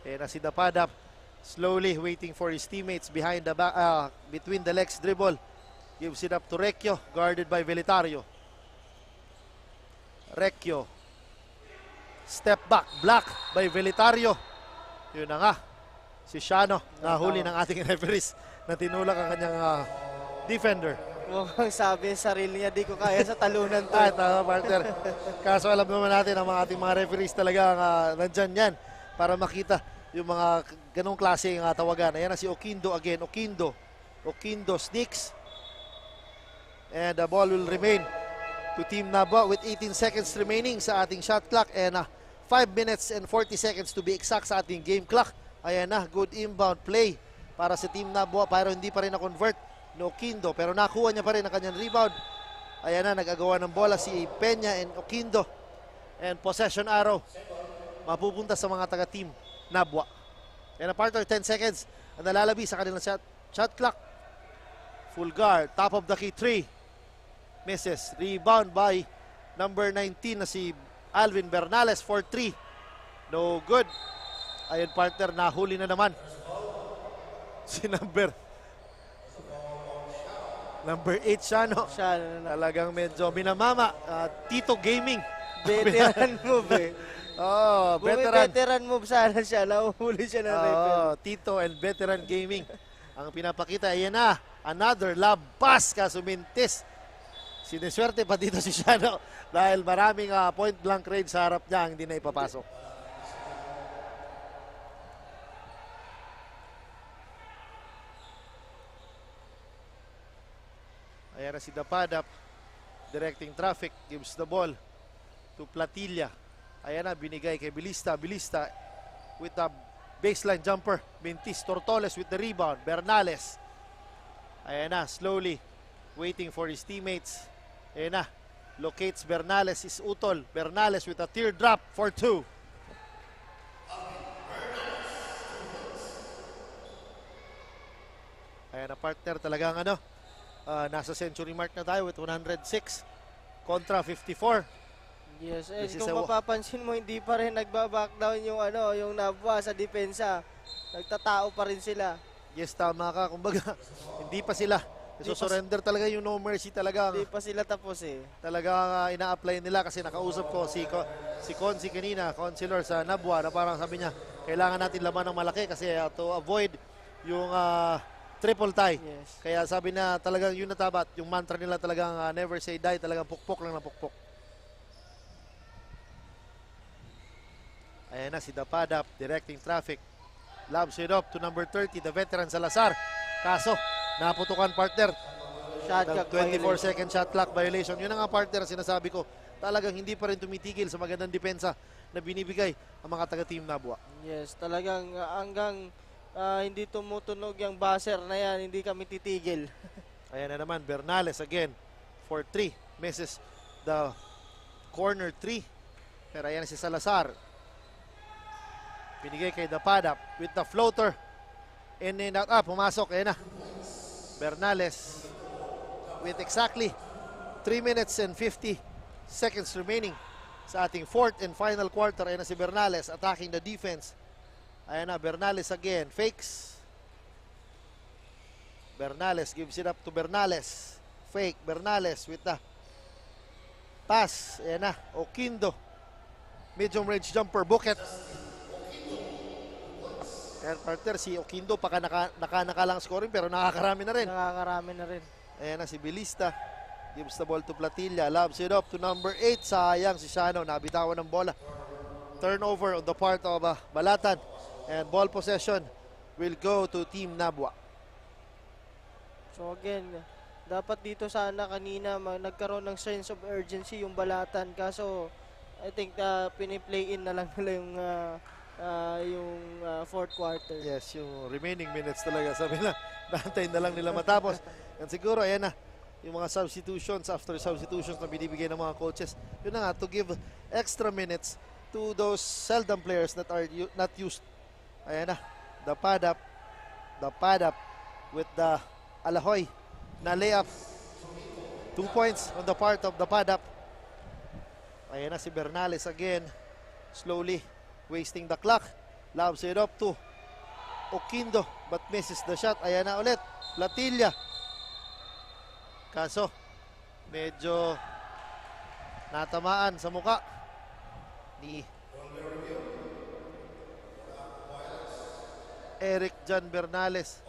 Ayan na si Dapadap. Slowly waiting for his teammates behind the back, between the legs dribble. Gives it up to Recchio, guarded by Velitario. Recchio. Step back, block by Velitario. Yun na nga. Si Shano, nahuli ng ating referees na tinulak ang kanyang defender. Mukhang sabi sa sarili niya, di ko kaya sa talunan to. Ay, tama, partner. Kaso alam naman natin ang mga ating mga referees talaga nandyan yan para makita yung mga ganong klaseng tawagan. Ayan na si Oquindo again. Oquindo sneaks. And the ball will remain to Team Nabwa with 18 seconds remaining sa ating shot clock and 5 minutes and 40 seconds to be exact sa ating game clock. Ayan na, good inbound play para sa Team Nabwa pero hindi pa rin na-convert no Oquindo pero nakuha niya pa rin ang kanyang rebound. Ayan na, nag-agawa ng bola si Peña and Oquindo. And possession arrow mapupunta sa mga taga-team Nabwa. And a partner, 10 seconds ang nalalabi sa kanilang shot clock. Full guard, top of the key 3. Misses. Rebound by number 19 na si Alvin Bernales for 3. No good. Ayun partner, nahuli na naman. Si number 8 Shano. Talagang medyo minamama. Tito Gaming. Veteran move eh. Oh, veteran. Veteran move sana siya. Nahuhuli siya na Tito and Veteran Gaming. Ang pinapakita, ayan na. Another lob pass, kaso mintis. Siniswerte pa dito si Shano dahil maraming point blank range sa harap niya ang hindi na ipapasok. Ayan na si Dapadap directing traffic, gives the ball to Platilla. Ayan na, binigay kay Bilista. Bilista with the baseline jumper. Mintis. Tortoles with the rebound. Bernales. Ayan na, slowly waiting for his teammates. Ayan na, locates Bernales, is Utol. Bernales with a teardrop for 2. Ayan na, partner, talagang nasa century mark na tayo with 106 kontra 54. Yes, kung mapapansin mo, hindi pa rin nagbaback down yung Nabwa sa depensa. Nagtatao pa rin sila. Yes, tama ka. Kumbaga, hindi pa sila. Surrender talaga yung no mercy talaga. Hindi pa sila tapos eh. Talaga ina-apply nila kasi nakausap ko si Consi kanina, counselor sa Nabwa, na parang sabi niya, kailangan natin laban ng malaki kasi to avoid yung triple tie. Yes. Kaya sabi na talagang yun natabat, yung mantra nila talagang never say die, talagang pukpok lang na pukpok. Ayan na si Dapadap directing traffic. Lobs it up to number 30, the veteran Salazar. Kaso, naputukan partner. Shot clock 24 second shot clock violation. Yun ang partner sinasabi ko. Talagang hindi pa rin tumitigil sa magandang depensa na binibigay ang mga taga-team Nabwa. Yes, talagang hanggang hindi tumutunog yung buzzer na yan, hindi kami titigil. Ayan na naman, Bernales again for 3. Misses the corner 3. Pero ayan na si Salazar. Binigay kay Dapadap with the floater. In and out. Pumasok. Ayan na. Bernales with exactly 3 minutes and 50 seconds remaining sa ating fourth and final quarter. Ayan na si Bernales attacking the defense. Ayan na, Bernales again. Fakes. Bernales gives it up to Bernales. Fake. Bernales with the pass. Ayan na, Oquindo. Medium range jumper. Bucket. And partner, si Oquindo naka-nakalang scoring pero nakakarami na rin. Nakakarami na rin. Ayan na si Bilista. Gives the ball to Platilla. Lobs it up to number 8. Sayang si Shano. Nabitawan ng bola. Turnover on the part of Balatan. And ball possession will go to Team Nabwa. So again, dapat dito sana kanina nagkaroon ng sense of urgency yung Balatan. Kaso I think piniplay in na lang nila yung fourth quarter. Yes, yung remaining minutes talaga. Sabi na, naantayin na lang nila matapos. And siguro, ayan na, yung mga substitutions, after substitutions na binibigay ng mga coaches, yun na nga, to give extra minutes to those seldom players that are not used. Ayan na, Dapadap with the Alahoy na layup. 2 points on the part of Dapadap. Ayan na si Bernales again, slowly wasting the clock. Lobs it up to Oquindo but misses the shot. Ayan na ulit, Platilla. Kaso, medyo natamaan sa muka ni Eric Jan Bernales.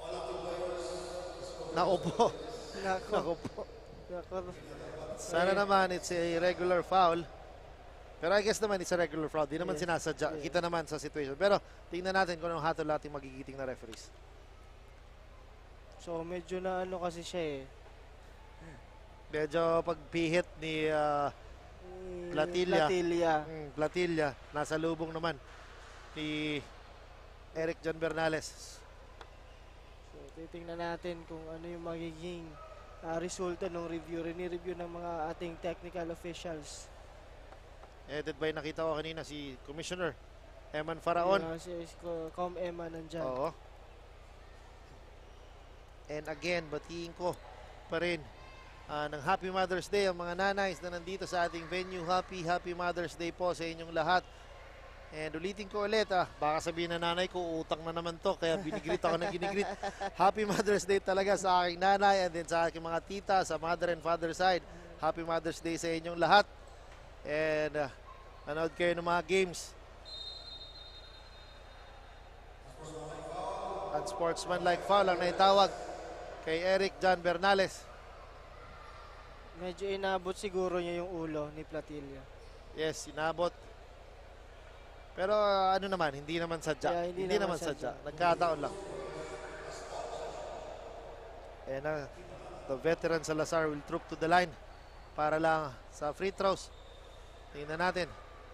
Naupo Nako po. Nako. Sana naman it's a regular foul. Pero I guess naman it's a regular foul. Di naman sinasadya. Kita naman sa situation. Pero tingnan natin kung anong hatol natin magigiting na referees. So medyo na ano kasi siya eh. Medyo pagpihit ni Platilla. Platilla. Nasa lubong naman ni Eric John Bernales. So titingnan natin kung ano yung magiging resulta ng review. Rini-review ng mga ating technical officials. Headed by nakita ko kanina si Commissioner Eman Faraon. Si Com Eman nandyan. Oo. And again, batiin ko pa rin ng Happy Mother's Day ang mga nanays na nandito sa ating venue. Happy Mother's Day po sa inyong lahat. And ulitin ko ulit, baka sabihin na nanay ko, utang na naman to, kaya binigrit ako ng ginigrit. Happy Mother's Day talaga sa aking nanay and then sa aking mga tita, sa mother and father side. Happy Mother's Day sa inyong lahat. And nanood kayo ng mga games. Unsportsmanlike foul ang naitawag kay Eric John Bernales. Medyo inabot siguro niya yung ulo ni Platilla. Yes, inabot. Pero ano naman, hindi naman sadya. Yeah, hindi naman sadya. Nagkataon lang. And the veteran Salazar will troop to the line para lang sa free throws. Tingnan natin.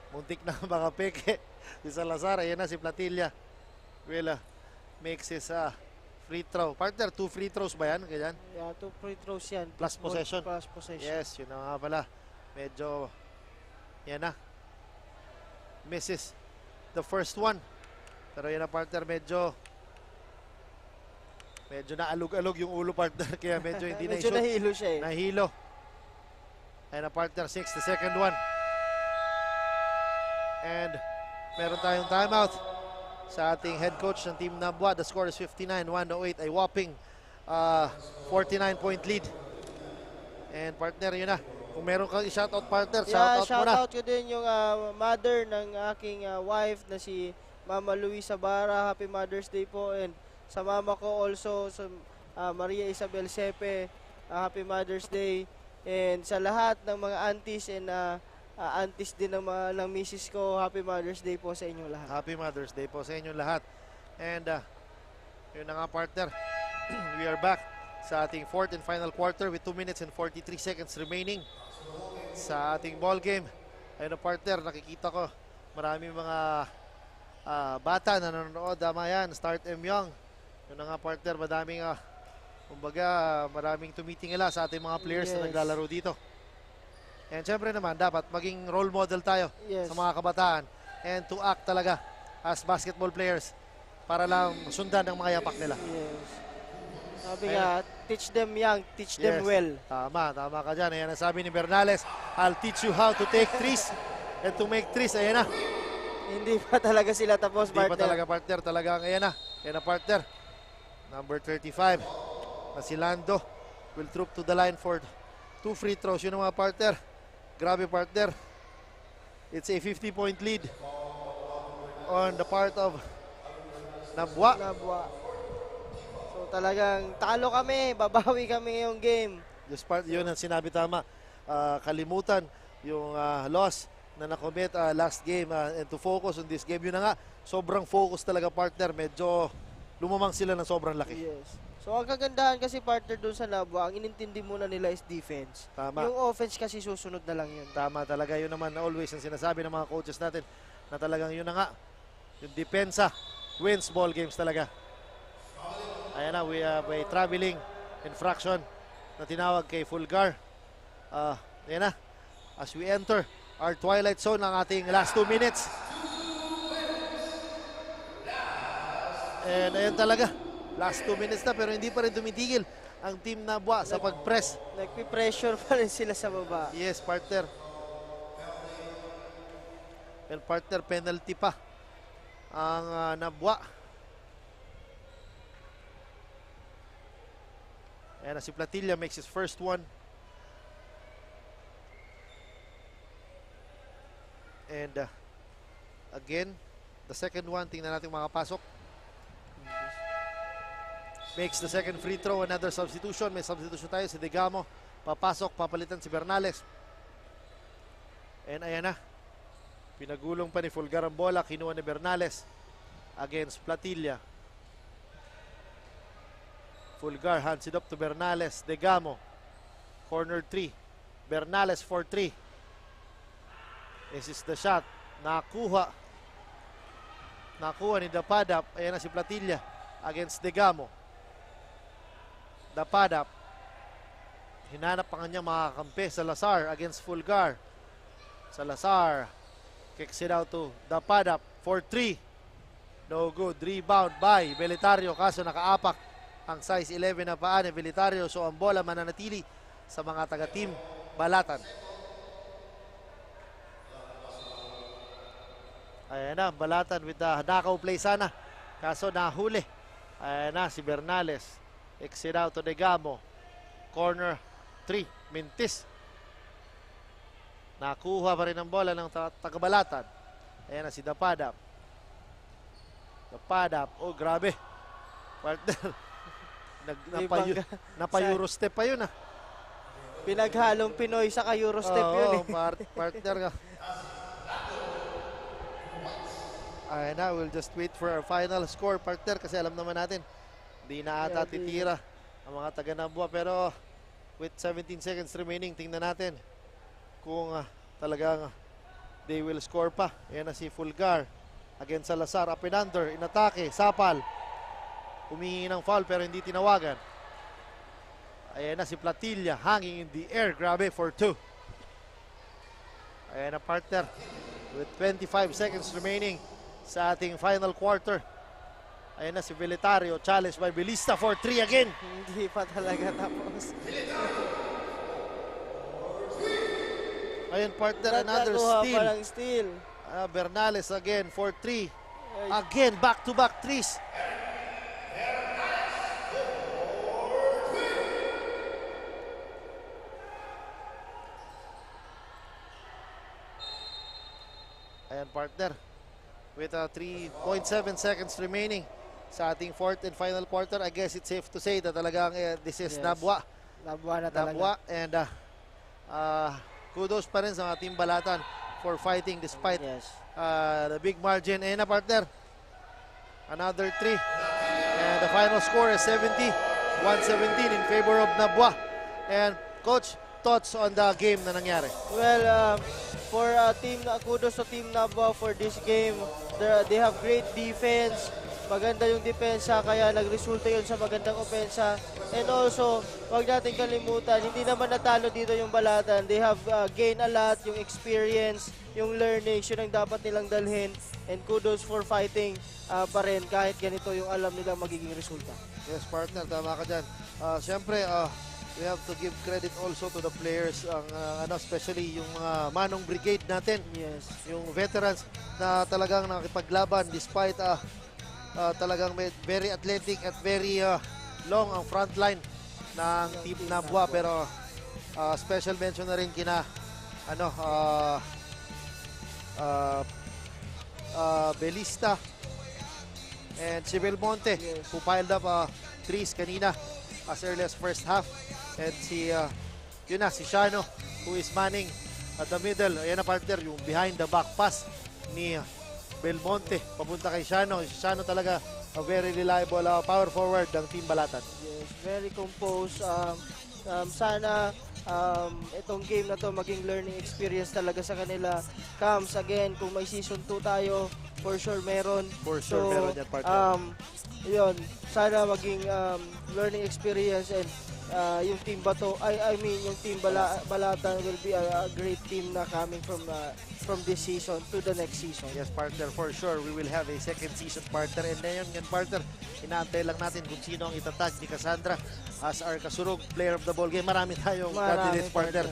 Muntik na mga peke. Si Salazar, ayan na si Platilla. Will makes his free throw. Partner, 2 free throws ba yan? Ganyan? Yeah, 2 free throws yan. Plus possession. Plus possession. Yes, yun na nga pala. Medyo, yan na. Misses the first one. Pero yan na partner, medyo naalog-alog yung ulo partner. Kaya medyo hindi medyo na-shoot. nahilo siya eh. Nahilo. Ayan na partner, 6, the second one. And meron tayong timeout sa ating head coach ng Team Nabwa. The score is 59-108, a whopping 49-point lead. And partner, yun na. Kung meron kang i-shoutout partner, shoutout mo na. Shoutout ko din yung mother ng aking wife na si Mama Luisa Barra. Happy Mother's Day po. And sa mama ko also, sa Maria Isabel Sepe, Happy Mother's Day. And sa lahat ng mga aunties and aunties din ng misis ko, Happy Mother's Day po sa inyong lahat. Happy Mother's Day po sa inyong lahat. And yun na nga partner, we are back sa ating fourth and final quarter with 2 minutes and 43 seconds remaining sa ating ball game. Ayun na partner, nakikita ko maraming mga bata na nanonood. Tama yan, Start M Young. Yun na nga partner, maraming tumitingala sa ating mga players na naglalaro dito. And syempre naman, dapat maging role model tayo sa mga kabataan and to act talaga as basketball players para lang sundan ang mga yapak nila. Yes. Sabi nga, teach them young, teach them well. Tama ka dyan. Ayan ang sabi ni Bernales, I'll teach you how to take threes and to make threes. Ayan na. Hindi pa talaga sila tapos, partner. Hindi pa talaga partner. Talagang ayan na. Ayan na partner. Number 35 na si Lando will troop to the line for 2 free throws. Yun ang mga partner. Grabe partner. It's a 50-point lead on the part of Nabwa. So talagang talo kami, babawi kami ngayong game. Just part, yun ang sinabi tama. Kalimutan yung loss na nakomit last game and to focus on this game. Yun na nga, sobrang focus talaga partner. Medyo lumamang sila ng sobrang laki. Yes. So ang kagandahan kasi partner doon sa Nabwa, ang inintindi muna nila is defense. Tama. Yung offense kasi susunod na lang yun. Tama talaga, yun naman na always ang sinasabi ng mga coaches natin na talagang yun na nga, yung depensa wins ball games talaga. Ayan na, we have a traveling infraction na tinawag kay Fulgar. Ayan na, as we enter our twilight zone ng ating last 2 minutes. And ayan talaga, last 2 minutes na pero hindi pa rin tumitigil ang Team Nabwa sa pag-press. Nagpi-pressure pa rin sila sa baba. Yes, partner. And partner, penalty pa ang Nabwa. And si Platilla makes his first one. And again, the second one, tingnan natin mga pasok. makes the second free throw. Another substitution. May substitution tayo. Si Degamo papasok, papalitan si Bernales. And ayan na. Pinagulong pa ni Fulgar ang bola. Kinuha ni Bernales against Platilla. Fulgar hands it up to Bernales. Degamo. Corner 3. Bernales for 3. This is the shot. Nakuha ni Dapadap. Ayan na si Platilla against Degamo. Dapadap. Hinanap ang kanyang mga kampi. Salazar against Fulgar. Salazar kicks it out to Dapadap for 3. No good. Rebound by Belitario. Kaso nakaapak ang size 11 na paa ni Belitario. So ang bola mananatili sa mga taga-team Balatan. Ayan na, Balatan with the knockout play sana. Kaso nahuli. Ayan na, si Bernales. Exit out to Degamo. Corner 3, Mintis. Nakuha pa rin ang bola ng taga-Balatan. Ayan na, si Dapadap. Dapadap, oh grabe. Partner. Napa-Eurostep pa yun ah. Pinaghalong Pinoy sa Eurostep yun eh. Partner ka. Ayan na, we'll just wait for our final score, partner, kasi alam naman natin, hindi na ata titira ang mga taga-Nabua. Pero with 17 seconds remaining, tingnan natin kung talagang they will score pa. Ayan na si Fulgar against Salazar, up and under, inatake, sapal. Humingi ng foul pero hindi tinawagan. Ayan na si Platilla, hanging in the air, grabe, for 2. Ayan na, partner, with 25 seconds remaining sa ating final quarter. Ayan na si Belitario, challenged by Belista for 3 again. Hindi pa talaga tapos. Ayan, partner, another steal. Bernales again for 3. Again, back-to-back threes. Ayan, partner, with 3.7 seconds remaining sa ating fourth and final quarter. I guess it's safe to say that talagang this is Nabua. Nabua na talaga. Nabua, and kudos pa rin sa Team Balatan for fighting despite the big margin. Ayan na, partner, another 3. And the final score is 70-117 in favor of Nabua. And coach, thoughts on the game na nangyari? Well, for kudos to Team Nabua for this game. They have great defense. Maganda yung depensa, kaya nagresulta yun sa magandang opensa. And also, wag natin kalimutan, hindi naman natalo dito yung Balatan. They have gained a lot, yung experience, yung learnings, yun ang dapat nilang dalhin. And kudos for fighting pa rin kahit ganito yung alam nilang magiging resulta. Yes, partner, tama ka dyan. Siyempre, we have to give credit also to the players, especially yung mga Manong Brigade natin. Yes. Yung veterans na talagang nakipaglaban despite talagang very athletic at very long ang front line ng Team Nabua. Pero special mention na rin kina Belista and si Belmonte, who piled up threes kanina as early as first half. And si Shano, who is manning at the middle. Ayan na, partner, yung behind the back pass ni Belmonte papunta kay Shano. Si Shano talaga a very reliable power forward ng Team Balatan. Yes, very composed. Sana itong game na to maging learning experience talaga sa kanila. Comes again, kung may season 2 tayo, for sure meron. For sure meron yan, partner. Yun, sana maging learning experience, and yung team Bato, yung team Balatan will be a great team na coming from this season to the next season. Yes, partner, for sure we will have a second season, partner. And ngayon, partner, inaantay lang natin kung sino ang itatag ni Cassandra as our kasurog player of the ball game. Marami tayong candidates, partner.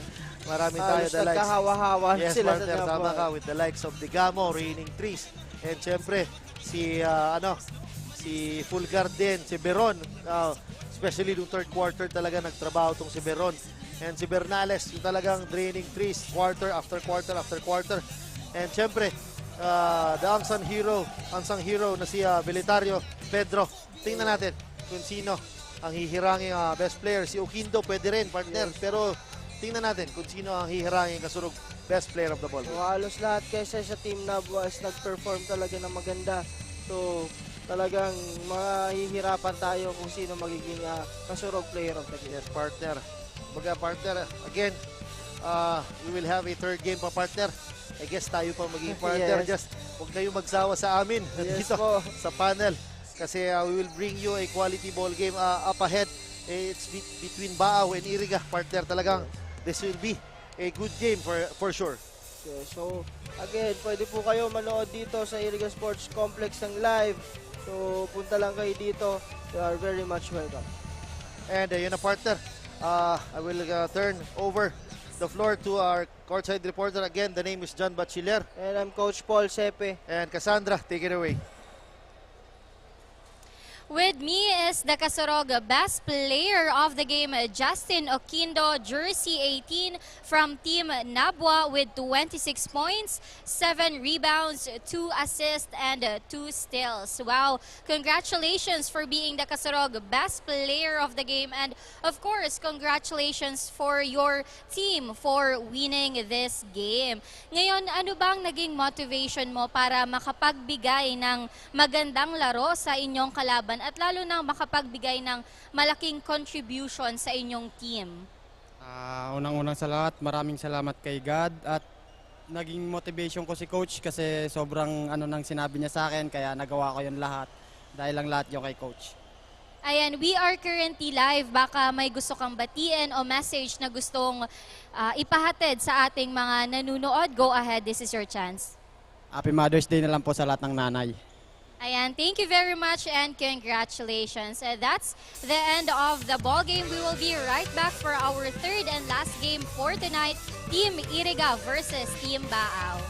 Marami tayo. Nagkahawa-hawa yes, sila partner, sa tama ka, with the likes of Degamo, raining threes. And syempre, si Fulgar din, si Beron, especially yung third quarter talaga nagtrabaho tong si Beron. And si Bernales, yung talagang draining threes, quarter after quarter after quarter. And syempre, the unsung hero na si Belitario, Pedro. Tingnan natin kung sino ang hihiranging best player. Si Oquindo pwede rin, partner. Yes. Pero tingnan natin kung sino ang hihiranging kasurog best player of the ball So, game. halos lahat kasi sa Team Nabwa is nag-perform talaga ng maganda. So, talagang mahihirapan tayo kung sino magiging kasurog player of the game. Yes, partner. Baga, partner, again, we will have a third game pa, partner. I guess tayo pa magiging partner. Yes. Just huwag kayo magsawa sa amin Yes dito po. sa panel. Kasi we will bring you a quality ball game up ahead. It's between Baaw and Iriga, partner. Talagang this will be a good game for sure. Okay, so, again, pwede po kayo manood dito sa Iriga Sports Complex ng live. So, punta lang kayo dito. You are very much welcome. And yun na, partner. I will turn over the floor to our courtside reporter. Again, the name is John Bachiller. And I'm Coach Paul Sepe. And Cassandra, take it away. With me is the Kasurog best player of the game, Justin Oquindo, jersey 18 from Team Nabwa with 26 points, 7 rebounds, 2 assists, and 2 steals. Wow, congratulations for being the Kasurog best player of the game. And of course, congratulations for your team for winning this game. Ngayon, ano bang naging motivation mo para makapagbigay ng magandang laro sa inyong kalaban at lalo na makapagbigay ng malaking contribution sa inyong team? Unang-unang sa lahat, maraming salamat kay God at naging motivation ko si Coach kasi sobrang nang sinabi niya sa akin kaya nagawa ko yun lahat dahil lang lahat yung kay Coach. Ayan, we are currently live. Baka may gusto kang batiin o message na gustong ipahatid sa ating mga nanunood. Go ahead, this is your chance. Happy Mother's Day na lang po sa lahat ng nanay. Ayan, thank you very much and congratulations. That's the end of the ball game. We will be right back for our third and last game for tonight, Team Iriga versus Team Baaw.